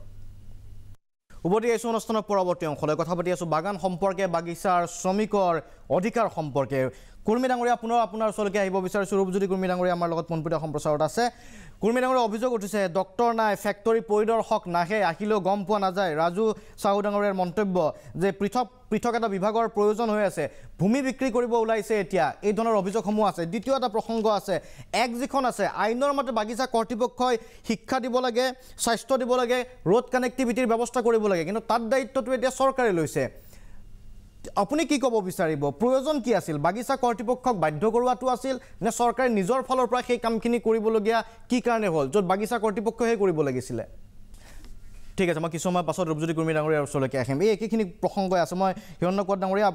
উভতি আহিছোঁ অনুষ্ঠানৰ পৰৱৰ্তী অংশলৈ কথা পাতি আছোঁ বাগান সম্পৰ্কে বাগিচাৰ শ্ৰমিকৰ অধিকাৰ সম্পৰ্কে কুৰ্মী ডাঙৰীয়া পুনৰ আপোনাৰ ওচৰলৈকে আহিব বিচাৰিছোঁ ৰূপজ্যোতি কুৰ্মী ডাঙৰীয়া আমাৰ লগত পোনপটীয়া সম্প্ৰচাৰত আছে কুৰ্মী ডাঙৰীয়া অভিযোগ উঠিছে ডক্টৰ নাই ফেক্টৰী পৰিদৰ্শক নাহে আহিলেও গম পোৱা নাযায় ৰাজু চাহু ডাঙৰীয়াৰ মন্তব্য যে পৃথক এটা বিভাগৰ প্ৰয়োজন হৈ আছে ভূমি বিক্ৰী কৰিব ওলাইছে এতিয়া এই ধৰণৰ অভিযোগসমূহ আছে দ্বিতীয় এটা প্ৰসংগ আছে এক যিখন আছে আইনৰ মতে বাগিচা কৰ্তৃপক্ষই শিক্ষা দিব লাগে স্বাস্থ্য দিব লাগে ৰোড কানেক্টিভিটিৰ ব্যৱস্থা কৰিব লাগে কিন্তু তাত দায়িত্বটো এতিয়া চৰকাৰে লৈছে আপুনি কি ক'ব বিচাৰিব প্ৰয়োজন কি আছিল বাগিচা কৰ্তৃপক্ষক বাধ্য কৰোৱাটো আছিল নে চৰকাৰে নিজৰ ফালৰ পৰা সেই কামখিনি কৰিবলগীয়া কি কাৰণে হ'ল য'ত বাগিচা কৰ্তৃপক্ষহে কৰিব লাগিছিলে ঠিক আছে মই কিছু সময় পাছত ৰূপজ্যোতি কুৰ্মী ডাঙৰীয়াৰ ওচৰলৈকে আহিম এই একেখিনি প্ৰসংগই আছে মই হিৰণ্যকোঁৱৰ ডাঙৰীয়া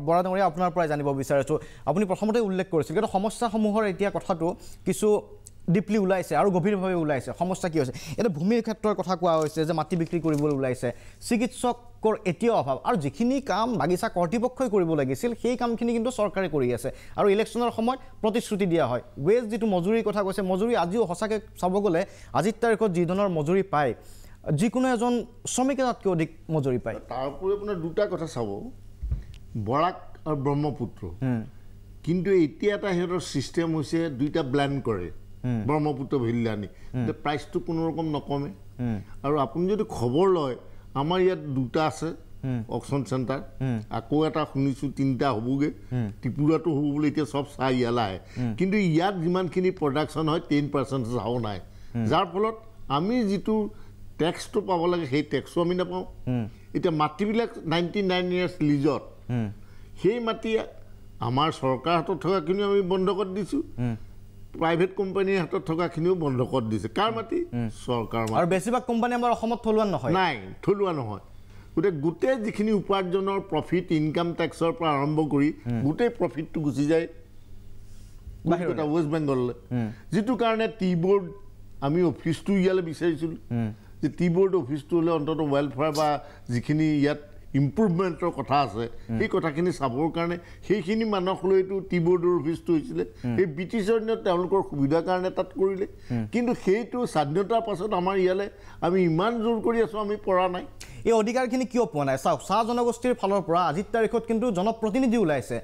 বৰা ডাঙৰীয়া আপোনাৰ পৰাই জানিব বিচাৰিছোঁ আপুনি প্ৰথমতে উল্লেখ কৰিছিল কিন্তু সমস্যাসমূহৰ এতিয়া কথাটো কিছু ডিপলি ওলাইছে আৰু গভীৰভাৱে ওলাইছে সমস্যা কি হৈছে এটা ভূমিৰ ক্ষেত্ৰৰ কথা কোৱা হৈছে যে মাটি বিক্ৰী কৰিবলৈ ওলাইছে চিকিৎসকৰ এতিয়াও অভাৱ আৰু যিখিনি কাম বাগিচা কৰ্তৃপক্ষই কৰিব লাগিছিল সেই কামখিনি কিন্তু চৰকাৰে কৰি আছে আৰু ইলেকশ্যনৰ সময়ত প্ৰতিশ্ৰুতি দিয়া হয় ৱেজ যিটো মজুৰিৰ কথা কৈছে মজুৰি আজিও সঁচাকৈ চাব গ'লে আজিৰ তাৰিখত যি ধৰণৰ মজুৰি পায় যিকোনো এজন শ্ৰমিকে তাতকৈ অধিক মজুৰি পায় তাৰ উপৰি আপোনাৰ দুটা কথা চাব বৰাক আৰু ব্ৰহ্মপুত্ৰ কিন্তু এতিয়া এটা সিহঁতৰ ছিষ্টেম হৈছে দুইটা ব্লেণ্ড কৰে ব্ৰহ্মপুত্ৰ ভেলিলৈ আনি প্ৰাইচটো কোনো ৰকম নকমে আৰু আপুনি যদি খবৰ লয় আমাৰ ইয়াত দুটা আছে অকশ্যন চেণ্টাৰ আকৌ এটা শুনিছোঁ 3টা হ'বগৈ ত্ৰিপুৰাটো হ'ব বুলি এতিয়া চব চাই ইয়ালৈ আহে কিন্তু ইয়াত যিমানখিনি প্ৰডাকশ্যন হয় 10% চাও নাই যাৰ ফলত আমি যিটো টেক্সটো পাব লাগে সেই টেক্সটো আমি নাপাওঁ এতিয়া মাটিবিলাক 99 ইয়াৰ্ছ লিজত সেই মাটি আমাৰ চৰকাৰ হাতত থকাখিনিও আমি বন্ধ কৰি দিছোঁ প্ৰাইভেট কোম্পানীৰ হাতত থকাখিনিও বন্ধ কৰি দিছে কাৰ মাটি চৰকাৰ আৰু বেছিভাগ কোম্পানী আমাৰ অসমত থলুৱা নহয় নাই থলুৱা নহয় গোটেই যিখিনি উপাৰ্জনৰ প্ৰফিট ইনকাম টেক্সৰ পৰা আৰম্ভ কৰি গোটেই প্ৰফিটটো গুচি যায় ৱেষ্ট বেংগললৈ যিটো কাৰণে টি বৰ্ড আমি অফিচটো ইয়ালৈ বিচাৰিছিলোঁ যে টি বৰ্ড অফিচটো হ'লে অন্ততঃ ৱেলফেয়াৰ বা যিখিনি ইয়াত ইম্প্ৰুভমেণ্টৰ কথা আছে সেই কথাখিনি চাবৰ কাৰণে সেইখিনি মানুহক লৈতো টি বৰ্ডৰ অফিচটো হৈছিলে সেই ব্ৰিটিছৰ দিনত তেওঁলোকৰ সুবিধাৰ কাৰণে তাত কৰিলে কিন্তু সেইটো স্বাধীনতাৰ পাছত আমাৰ ইয়ালৈ আমি ইমান জোৰ কৰি আছোঁ আমি পৰা নাই এই অধিকাৰখিনি কিয় পোৱা নাই চাওক চাহ জনগোষ্ঠীৰ ফালৰ পৰা আজিৰ তাৰিখত কিন্তু জনপ্ৰতিনিধি ওলাইছে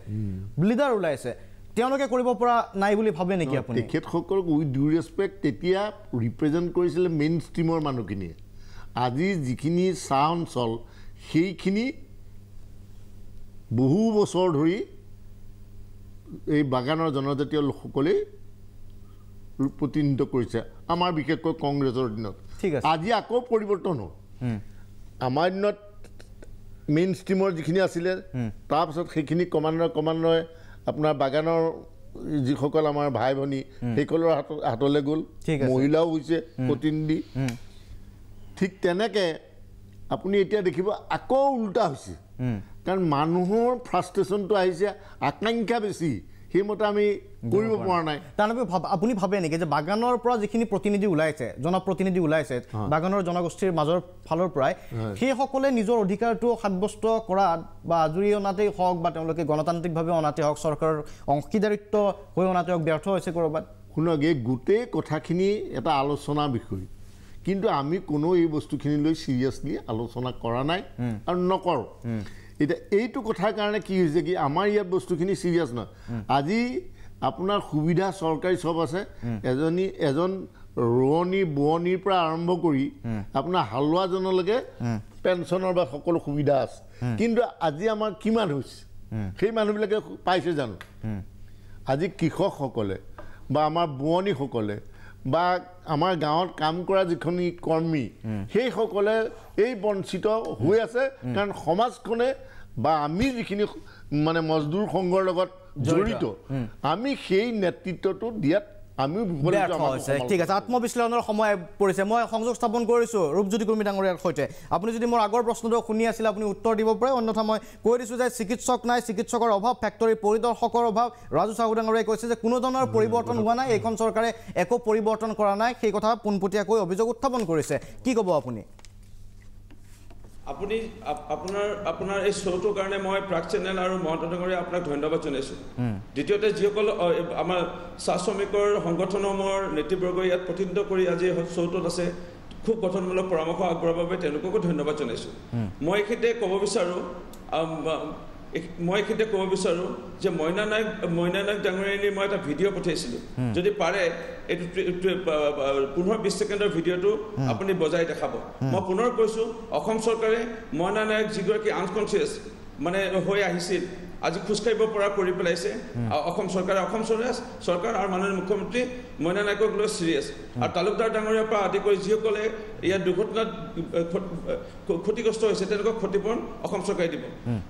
লিডাৰ ওলাইছে তেওঁলোকে কৰিব পৰা নাই বুলি ভাবে নেকি আপুনি তেখেতসকলক উইথ ডিউ ৰেছপেক্ট তেতিয়া ৰিপ্ৰেজেণ্ট কৰিছিলে মেইন ষ্ট্ৰীমৰ মানুহখিনিয়ে আজি যিখিনি চাহ অঞ্চল সেইখিনি বহু বছৰ ধৰি এই বাগানৰ জনজাতীয় লোকসকলেই প্ৰতিনিধিত্ব কৰিছে আমাৰ বিশেষকৈ কংগ্ৰেছৰ দিনত আজি আকৌ পৰিৱৰ্তন হ'ল আমাৰ দিনত মেইন ষ্ট্ৰীমৰ যিখিনি আছিলে তাৰপিছত সেইখিনি ক্ৰমান্বয়ে আপোনাৰ বাগানৰ যিসকল আমাৰ ভাই ভনী সেইসকলৰ হাতলৈ গ'ল মহিলাও হৈছে প্ৰতিনিধি ঠিক তেনেকৈ আপুনি এতিয়া দেখিব আকৌ উল্টা হৈছে কাৰণ মানুহৰ ফ্ৰাষ্ট্ৰেশ্যনটো আহিছে আকাংক্ষা বেছি সেইমতে আমি কৰিব পৰা নাই তাৰবাবে আপুনি ভাবে নেকি যে বাগানৰ পৰা যিখিনি প্ৰতিনিধি ওলাইছে জনপ্ৰতিনিধি ওলাইছে বাগানৰ জনগোষ্ঠীৰ মাজৰ ফালৰ পৰাই সেইসকলে নিজৰ অধিকাৰটো সাব্যস্ত কৰাত বা আজৰি অনাতেই হওক বা তেওঁলোকে গণতান্ত্ৰিকভাৱে অনাতে হওক চৰকাৰৰ অংশীদাৰিত্ব হৈ অনাতে হওক ব্যৰ্থ হৈছে ক'ৰবাত শুনক এই গোটেই কথাখিনি এটা আলোচনাৰ বিষয় কিন্তু আমি কোনো এই বস্তুখিনি লৈ সিৰিয়াছলি আলোচনা কৰা নাই আৰু নকৰোঁ এটা এইটো কথাৰ কাৰণে কি হৈছে কি আমাৰ ইয়াত বস্তুখিনি সিৰিয়াছ নহয় আজি আপোনাৰ সুবিধা চৰকাৰী সব আছে এজন ৰোৱনী বোৱনীৰ পৰা আৰম্ভ কৰি আপোনাৰ হালোৱাজনলৈকে পেঞ্চনৰ বা সকলো সুবিধা আছে কিন্তু আজি আমাৰ কিমান হৈছে সেই মানুহবিলাকে পাইছে জানো আজি কৃষকসকলে বা আমাৰ বোৱনীসকলে বা আমাৰ গাঁৱত কাম কৰা যিখিনি কৰ্মী সেইসকলে এই বঞ্চিত হৈ আছে কাৰণ সমাজখনে বা আমি যিখিনি মানে মজদুৰ সংঘৰ লগত জড়িত আমি সেই নেতৃত্বটো দিয়াত আমি ঠিক আছে আত্মবিশ্লেষণৰ সময় পৰিছে মই সংযোগ স্থাপন কৰিছোঁ ৰূপজ্যোতি কুৰ্মী ডাঙৰীয়াৰ সৈতে আপুনি যদি মোৰ আগৰ প্ৰশ্নটো শুনি আছিল আপুনি উত্তৰ দিব পাৰে অন্যথা মই কৈ দিছোঁ যে চিকিৎসক নাই চিকিৎসকৰ অভাৱ ফেক্টৰী পৰিদৰ্শকৰ অভাৱ ৰাজু চাহু ডাঙৰীয়াই কৈছে যে কোনো ধৰণৰ পৰিৱৰ্তন হোৱা নাই এইখন চৰকাৰে একো পৰিৱৰ্তন কৰা নাই সেই কথা পোনপটীয়াকৈ অভিযোগ উত্থাপন কৰিছে কি ক'ব আপুনি আপোনাৰ এই শ্ব'টোৰ কাৰণে মই প্ৰাক চেনেল আৰু মহন্ত ডাঙৰীয়া আপোনাক ধন্যবাদ জনাইছোঁ দ্বিতীয়তে যিসকল আমাৰ চাহ শ্ৰমিকৰ সংগঠনসমূহৰ নেতৃবৰ্গই ইয়াত প্ৰতিনিধিত্ব কৰি আজি শ্ব'টোত আছে খুব গঠনমূলক পৰামৰ্শ আগবঢ়োৱাৰ বাবে তেওঁলোককো ধন্যবাদ জনাইছোঁ মই এইখিনিতে ক'ব বিচাৰোঁ যে মইনা নায়ক ডাঙৰীয়ানীৰ মই এটা ভিডিঅ' পঠিয়াইছিলোঁ যদি পাৰে এইটো 15-20 ছেকেণ্ডৰ ভিডিঅ'টো আপুনি বজাই দেখাব মই পুনৰ কৈছোঁ অসম চৰকাৰে মইনা নায়ক যিগৰাকী আনকনচিয়াছ মানে হৈ আহিছিল আজি খোজকাঢ়িব পৰা কৰি পেলাইছে অসম চৰকাৰ আৰু মাননীয় মুখ্যমন্ত্ৰী মইনা নায়কক লৈ চিৰিয়াছ আৰু তালুকদাৰ ডাঙৰীয়াৰ পৰা আদি কৰি যিসকলে ইয়াত দুৰ্ঘটনাত ক্ষতিগ্ৰস্ত হৈছে তেওঁলোকক ক্ষতিপূৰণ অসম চৰকাৰে দিব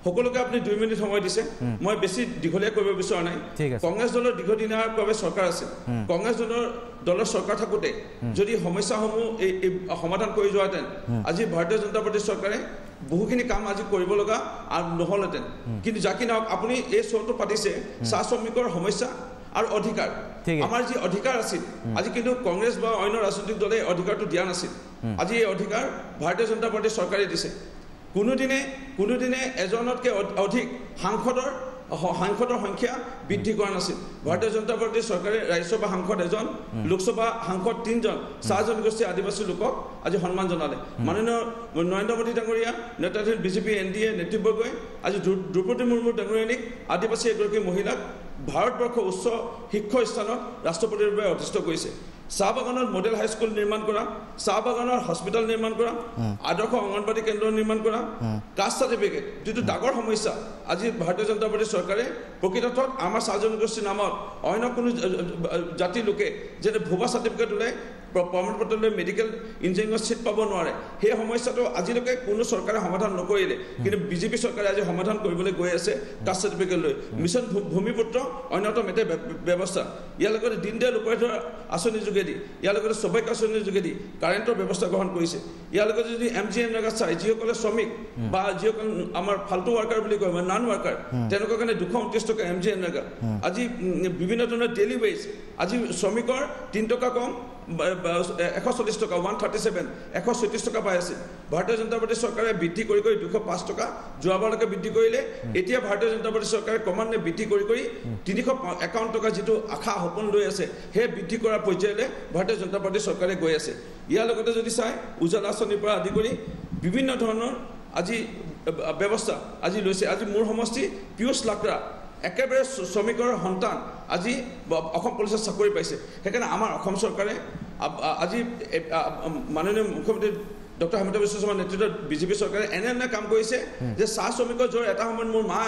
সকলোকে আপুনি 2 মিনিট সময় দিছে মই বেছি দীঘলীয়া কৰিব বিচৰা নাই কংগ্ৰেছ দলৰ দীৰ্ঘদিনীয়াৰ বাবে চৰকাৰ আছে কংগ্ৰেছ দলৰ চৰকাৰ থাকোঁতে যদি সমস্যাসমূহ এই সমাধান কৰি যোৱাহেঁতেন আজি ভাৰতীয় জনতা পাৰ্টীৰ চৰকাৰে বহুখিনি কাম আজি কৰিব লগা নহ'লহেঁতেন কিন্তু যাকি নহওক আপুনি এই শ্ব'টো পাতিছে চাহ শ্ৰমিকৰ সমস্যা আৰু অধিকাৰ আমাৰ যি অধিকাৰ আছিল আজি কিন্তু কংগ্ৰেছ বা অন্য ৰাজনৈতিক দলে অধিকাৰটো দিয়া নাছিল আজি এই অধিকাৰ ভাৰতীয় জনতা পাৰ্টি চৰকাৰে দিছে কোনোদিনে এজনতকৈ অধিক সাংসদৰ সংখ্যা বৃদ্ধি কৰা নাছিল ভাৰতীয় জনতা পাৰ্টিৰ চৰকাৰে ৰাজ্যসভা সাংসদ এজন লোকসভা সাংসদ 3জন 4 জনগোষ্ঠী আদিবাসী লোকক আজি সন্মান জনালে মাননীয় নৰেন্দ্ৰ মোদী ডাঙৰীয়া নেতাধীন বিজেপি NDA নেতৃবৰ্গই আজি দ্ৰৌপদী মুৰ্মু ডাঙৰীয়ানীক আদিবাসী এগৰাকী মহিলাক ভাৰতবৰ্ষৰ উচ্চ শিক্ষা স্থানত ৰাষ্ট্ৰপতিৰ বাবে অধিষ্ঠিত কৰিছে চাহ বাগানত মডেল হাইস্কুল নিৰ্মাণ কৰা চাহ বাগানৰ হস্পিটেল নিৰ্মাণ কৰা আদৰ্শ অংগনবাদী কেন্দ্ৰ নিৰ্মাণ কৰা কাষ্ট চাৰ্টিফিকেট যিটো ডাঙৰ সমস্যা আজি ভাৰতীয় জনতা পাৰ্টি চৰকাৰে প্ৰকৃতত আমাৰ চাহ জনগোষ্ঠীৰ নামত অন্য কোনো জাতি লোকে যেনে ভুৱা চাৰ্টিফিকেট ওলাই প্ৰমাণপত্ৰ লৈ মেডিকেল ইঞ্জিনিয়াৰিঙৰ চিট পাব নোৱাৰে সেই সমস্যাটো আজিলৈকে কোনো চৰকাৰে সমাধান নকৰিলে কিন্তু বিজেপি চৰকাৰে আজি সমাধান কৰিবলৈ গৈ আছে কাষ্ট চাৰ্টিফিকেট লৈ মিছন ভূমিপুত্ৰ অন্যতম এটা ব্যৱস্থা ইয়াৰ লগতে দীনদয়াল উপাধ্যায় আঁচনিৰ যোগেদি ইয়াৰ লগতে সৌভাগ্য আঁচনিৰ যোগেদি কাৰেণ্টৰ ব্যৱস্থা গ্ৰহণ কৰিছে ইয়াৰ লগতে যদি MGNৰেগা চাই যিসকলে শ্ৰমিক বা যিসকল আমাৰ ফাল্টু ৱাৰ্কাৰ বুলি কয় নন ৱাৰ্কাৰ তেওঁলোকৰ কাৰণে 229 টকা MGNৰেগা আজি বিভিন্ন ধৰণৰ ডেইলি ৱেজ আজি শ্ৰমিকৰ 3 টকা কম 140 টকা 137 136 টকা পাই আছে ভাৰতীয় জনতা পাৰ্টি চৰকাৰে বৃদ্ধি কৰি 205 টকা যোৱাবাৰলৈকে বৃদ্ধি কৰিলে এতিয়া ভাৰতীয় জনতা পাৰ্টি চৰকাৰে ক্ৰমান্বয়ে বৃদ্ধি কৰি 351 টকা যিটো আশা সপোন লৈ আছে সেই বৃদ্ধি কৰাৰ পৰ্যায়লৈ ভাৰতীয় জনতা পাৰ্টি চৰকাৰে গৈ আছে ইয়াৰ লগতে যদি চাই উজালা আঁচনিৰ পৰা আদি কৰি বিভিন্ন ধৰণৰ আজি ব্যৱস্থা আজি লৈছে আজি মোৰ সমষ্টি পিয়ুষ লাকৰা একেবাৰে শ্ৰমিকৰ সন্তান আজি অসম পুলিচত চাকৰি পাইছে সেইকাৰণে আমাৰ অসম চৰকাৰে আজি মাননীয় মুখ্যমন্ত্ৰী ডক্টৰ হিমন্ত বিশ্ব শৰ্মাৰ নেতৃত্বত বিজেপি চৰকাৰে এনে কাম কৰিছে যে চাহ শ্ৰমিকৰ জোৰ এটা সময়ত মোৰ মা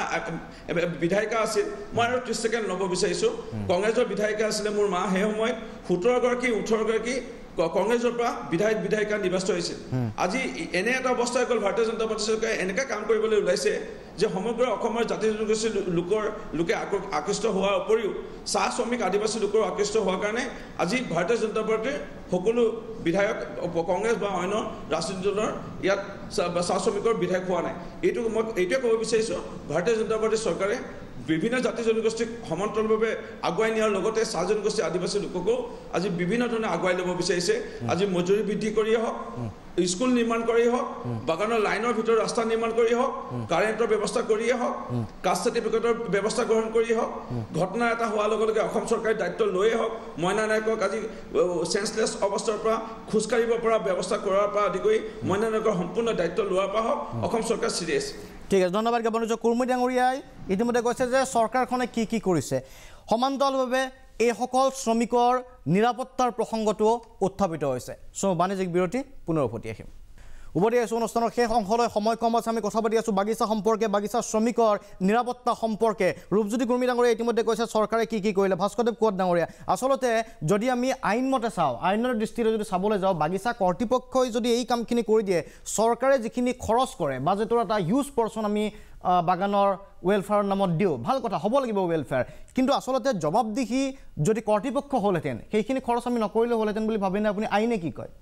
বিধায়িকা আছিল মই আৰু 30 ছেকেণ্ড ল'ব বিচাৰিছোঁ কংগ্ৰেছৰ বিধায়িকা আছিলে মোৰ মা সেই সময়ত 17গৰাকী 18গৰাকী কংগ্ৰেছৰ পৰা বিধায়িকা নিৰ্বাচিত হৈছিল আজি এনে এটা অৱস্থা হৈ গ'ল ভাৰতীয় জনতা পাৰ্টি চৰকাৰে এনেকৈ কাম কৰিবলৈ ওলাইছে যে সমগ্ৰ অসমৰ জাতি জনগোষ্ঠীৰ লোকে আকৃষ্ট হোৱাৰ উপৰিও চাহ শ্ৰমিক আদিবাসী লোকৰ আকৃষ্ট হোৱাৰ কাৰণে আজি ভাৰতীয় জনতা পাৰ্টিৰ সকলো বিধায়ক কংগ্ৰেছ বা অন্য ৰাজনৈতিক দলৰ ইয়াত চাহ শ্ৰমিকৰ বিধায়ক হোৱা নাই মই এইটোৱে ক'ব বিচাৰিছোঁ ভাৰতীয় জনতা পাৰ্টিৰ চৰকাৰে বিভিন্ন জাতি জনগোষ্ঠীক সমান্তৰালভাৱে আগুৱাই নিয়াৰ লগতে চাহ জনগোষ্ঠী আদিবাসী লোককো আজি বিভিন্ন ধৰণে আগুৱাই ল'ব বিচাৰিছে আজি মজুৰি বৃদ্ধি কৰিয়ে হওক স্কুল নিৰ্মাণ কৰিয়ে হওক বাগানৰ লাইনৰ ভিতৰত ৰাস্তা নিৰ্মাণ কৰিয়ে হওক কাৰেণ্টৰ ব্যৱস্থা কৰিয়ে হওক কাষ্ট চাৰ্টিফিকেটৰ ব্যৱস্থা গ্ৰহণ কৰিয়ে হওক ঘটনা এটা হোৱাৰ লগে লগে অসম চৰকাৰে দায়িত্ব লৈয়ে হওক মইনা নায়কক আজি চেঞ্চলেছ অৱস্থাৰ পৰা খোজকাঢ়িব পৰা ব্যৱস্থা কৰাৰ পৰা আদি কৰি মইনা নায়কৰ সম্পূৰ্ণ দায়িত্ব লোৱাৰ পৰা হওক অসম চৰকাৰ চিৰিয়াছ ঠিক আছে ধন্যবাদ জ্ঞাপন কৰিছোঁ কুৰ্মী ডাঙৰীয়াই ইতিমধ্যে কৈছে যে চৰকাৰখনে কি কৰিছে সমান্তৰালভাৱে এইসকল শ্ৰমিকৰ নিৰাপত্তাৰ প্ৰসংগটো উত্থাপিত হৈছে বাণিজ্যিক বিৰতি পুনৰ উভতি আহিম উভতি আহিছোঁ অনুষ্ঠানৰ শেষ অংশলৈ সময় কম আছে আমি কথা পাতি আছোঁ বাগিচা সম্পৰ্কে বাগিচা শ্ৰমিকৰ নিৰাপত্তা সম্পৰ্কে ৰূপজ্যোতি কুৰ্মী ডাঙৰীয়া ইতিমধ্যে কৈছে চৰকাৰে কি কৰিলে ভাস্কৰদেৱ কোঁৱৰ ডাঙৰীয়া আচলতে যদি আমি আইনমতে চাওঁ আইনৰ দৃষ্টিৰে যদি চাবলৈ যাওঁ বাগিচা কৰ্তৃপক্ষই যদি এই কামখিনি কৰি দিয়ে চৰকাৰে যিখিনি খৰচ কৰে বাজেটৰ এটা হিউজ পৰ্চন আমি বাগানৰ ৱেলফেয়াৰৰ নামত দিওঁ ভাল কথা হ'ব লাগিব ৱেলফেয়াৰ কিন্তু আচলতে জবাবদিহি যদি কৰ্তৃপক্ষ হ'লহেঁতেন সেইখিনি খৰচ আমি নকৰিলে হ'লহেঁতেন বুলি ভাবেনে আপুনি আইনে কি কয়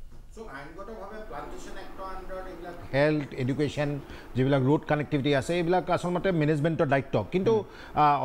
আইনগতভাৱে প্লান্টেশ্যন এক্টৰ আণ্ডাৰত এইবিলাক হেল্থ এডুকেশ্যন যিবিলাক ৰোড কানেক্টিভিটি আছে এইবিলাক আচলতে মেনেজমেণ্টৰ দায়িত্ব কিন্তু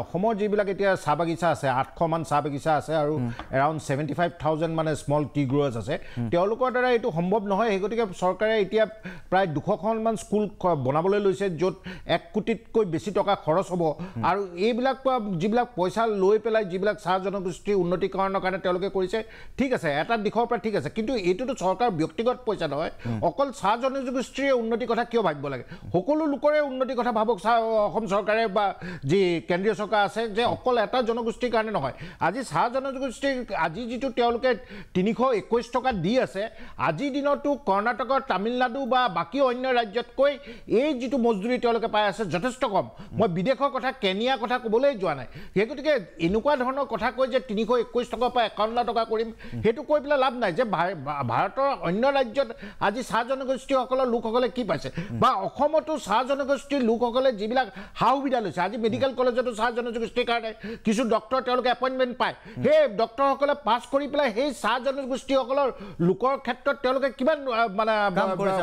অসমৰ যিবিলাক এতিয়া চাহ বাগিচা আছে 800মান চাহ বাগিচা আছে আৰু এৰাউণ্ড 75,000 মানে স্মল টি গ্ৰ'ৱাৰ্ছ আছে তেওঁলোকৰ দ্বাৰা এইটো সম্ভৱ নহয় সেই গতিকে চৰকাৰে এতিয়া প্ৰায় 200খনমান স্কুল বনাবলৈ লৈছে য'ত 1 কোটিতকৈ বেছি টকা খৰচ হ'ব আৰু এইবিলাক যিবিলাক পইচা লৈ পেলাই যিবিলাক চাহ জনগোষ্ঠীৰ উন্নতিকৰণৰ কাৰণে তেওঁলোকে কৰিছে ঠিক আছে এটা দিশৰ পৰা ঠিক আছে কিন্তু এইটোতো চৰকাৰ ব্যক্তিগত পইচা নহয় অকল চাহ জনগোষ্ঠীৰ উন্নতিৰ কথা কিয় ভাবিব লাগে সকলো লোকৰে উন্নতিৰ কথা ভাবক অসম চৰকাৰে বা যি কেন্দ্ৰীয় চৰকাৰ আছে যে অকল এটা জনগোষ্ঠীৰ কাৰণে নহয় আজি চাহ জনগোষ্ঠীৰ আজি যিটো তেওঁলোকে 321 টকা দি আছে আজিৰ দিনতো কৰ্ণাটকৰ তামিলনাডু বা বাকী অন্য ৰাজ্যতকৈ এই যিটো মজদুৰি তেওঁলোকে পাই আছে যথেষ্ট কম মই বিদেশৰ কথা কেনিয়াৰ কথা ক'বলৈ যোৱা নাই সেই গতিকে এনেকুৱা ধৰণৰ কথা কৈ যে 321 টকাৰ পৰা 51 টকা কৰিম সেইটো কৈ পেলাই লাভ নাই যে ভাৰতৰ অন্য ৰাজ্যত আজি চাহ জনগোষ্ঠীসকলৰ লোকসকলে কি পাইছে বা অসমতো চাহ জনগোষ্ঠীৰ লোকসকলে যিবিলাক সা সুবিধা লৈছে আজি মেডিকেল কলেজতো চাহ জনগোষ্ঠীৰ কাৰণে কিছু ডক্টৰ তেওঁলোকে এপইণ্টমেণ্ট পায় সেই ডক্টৰসকলে পাছ কৰি পেলাই সেই চাহ জনগোষ্ঠীসকলৰ লোকৰ ক্ষেত্ৰত তেওঁলোকে কিমান মানে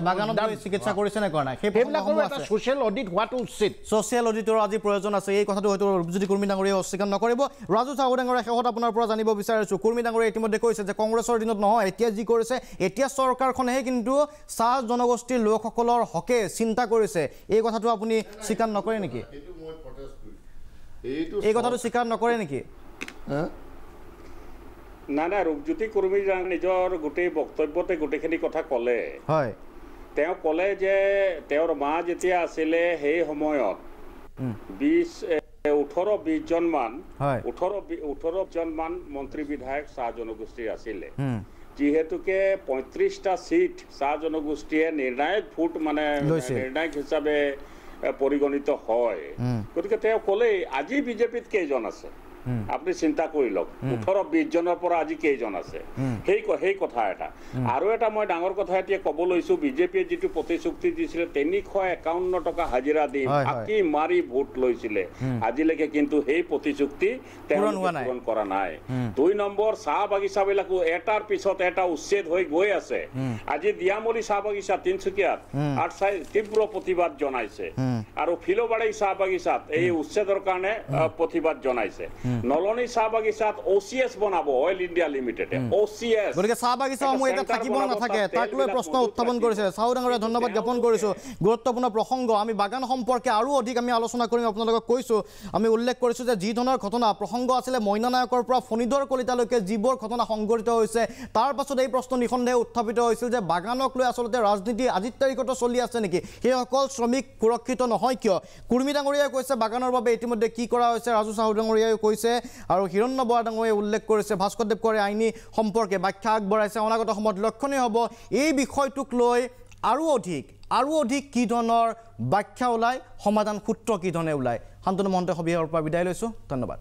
বাগানত চিকিৎসা কৰিছে নে কৰা নাই সেইবিলাকৰ এটা ছ'চিয়েল অডিট হোৱাটো উচিত ছ'চিয়েল অডিটৰ আজি প্ৰয়োজন আছে এই কথাটো হয়তো ৰূপজ্যোতি কুৰ্মী ডাঙৰীয়াই অস্বীকাৰ নকৰিব ৰাজু চাহু ডাঙৰীয়া শেষত আপোনাৰ পৰা জানিব বিচাৰিছোঁ কুৰ্মী ডাঙৰীয়াই ইতিমধ্যে কৈছে যে কংগ্ৰেছৰ দিনত নহয় এতিয়া যি কৰিছে এতিয়া চৰকাৰখনেহে কিন্তু চাহ জনগোষ্ঠীৰ লোকসকলৰ হকে চিন্তা কৰিছে এই কথাটো আপুনি স্বীকাৰ নকৰে নেকি এই কথাটো স্বীকাৰ নকৰে নেকি না ৰূপজ্যোতি কুৰ্মী নিজৰ গোটেই বক্তব্যতে গোটেইখিনি কথা ক'লে হয় তেওঁ ক'লে যে তেওঁৰ মা যেতিয়া আছিলে সেই সময়ত 18-20 জন মান 18 জন মান মন্ত্ৰী বিধায়ক চাহ জনগোষ্ঠীৰ আছিলে যিহেতুকে 35টা সিট চাহ জনগোষ্ঠীয়ে নিৰ্ণায়ক ভোট মানে নিৰ্ণায়ক হিচাপে পৰিগণিত হয় গতিকে তেওঁ ক'লে আজি বিজেপিত কেইজন আছে আপুনি চিন্তা কৰি লওক 18-20 জনৰ পৰা আজি কেইজন আছে সেই কথা এটা আৰু এটা মই ডাঙৰ কথা এতিয়া ক'ব লৈছো বিজেপিয়ে যিটো প্ৰতিশ্ৰুতি দিছিলে 351 টকা হাজিৰা দি আকি মাৰি ভোট লৈছিলে আজিলৈকে কিন্তু সেই প্ৰতিশ্ৰুতি পূৰণ কৰা নাই 2 নম্বৰ চাহ বাগিচাবিলাকো এটাৰ পিছত এটা উচ্ছেদ হৈ গৈ আছে আজি দিয়ামলি চাহ বাগিচা তিনচুকীয়াত তীব্ৰ প্ৰতিবাদ জনাইছে আৰু ফিলবাৰী চাহ বাগিচাত এই উচ্ছেদৰ কাৰণে প্ৰতিবাদ জনাইছে নলনী চাহ বাগিচাত OCS বনাব অইল ইণ্ডিয়া লিমিটেডে OCS গতিকে চাহ বাগিচাসমূহ এটা থাকিব নাথাকে তাক লৈ প্ৰশ্ন উত্থাপন কৰিছে চাহু ডাঙৰীয়া ধন্যবাদ জ্ঞাপন কৰিছোঁ গুৰুত্বপূৰ্ণ প্ৰসংগ আমি বাগান সম্পৰ্কে আৰু অধিক আমি আলোচনা কৰিম আপোনালোকক কৈছোঁ আমি উল্লেখ কৰিছোঁ যে যি ধৰণৰ ঘটনা প্ৰসংগ আছিলে মইনা নায়কৰ পৰা ফণীধৰ কলিতালৈকে যিবোৰ ঘটনা সংঘটিত হৈছে তাৰ পাছত এই প্ৰশ্ন নিঃসন্দেহে উত্থাপিত হৈছিল যে বাগানক লৈ আচলতে ৰাজনীতি আজিৰ তাৰিখতো চলি আছে নেকি সেইসকল শ্ৰমিক সুৰক্ষিত নহয় কিয় কুৰ্মী ডাঙৰীয়াই কৈছে বাগানৰ বাবে ইতিমধ্যে কি কৰা হৈছে ৰাজু চাহু ডাঙৰীয়াই কৈছে আৰু হিৰণ্য বৰা ডাঙৰীয়াই উল্লেখ কৰিছে ভাস্কৰদেৱ কৰে আইনী সম্পৰ্কে ব্যাখ্যা আগবঢ়াইছে অনাগত সময়ত লক্ষণীয় হ'ব এই বিষয়টোক লৈ আৰু অধিক কি ধৰণৰ ব্যাখ্যা ওলায় সমাধান সূত্ৰ কি ধৰণে ওলায় শান্তনু মহন্তৰ সবিহৰ পৰা বিদায় লৈছোঁ ধন্যবাদ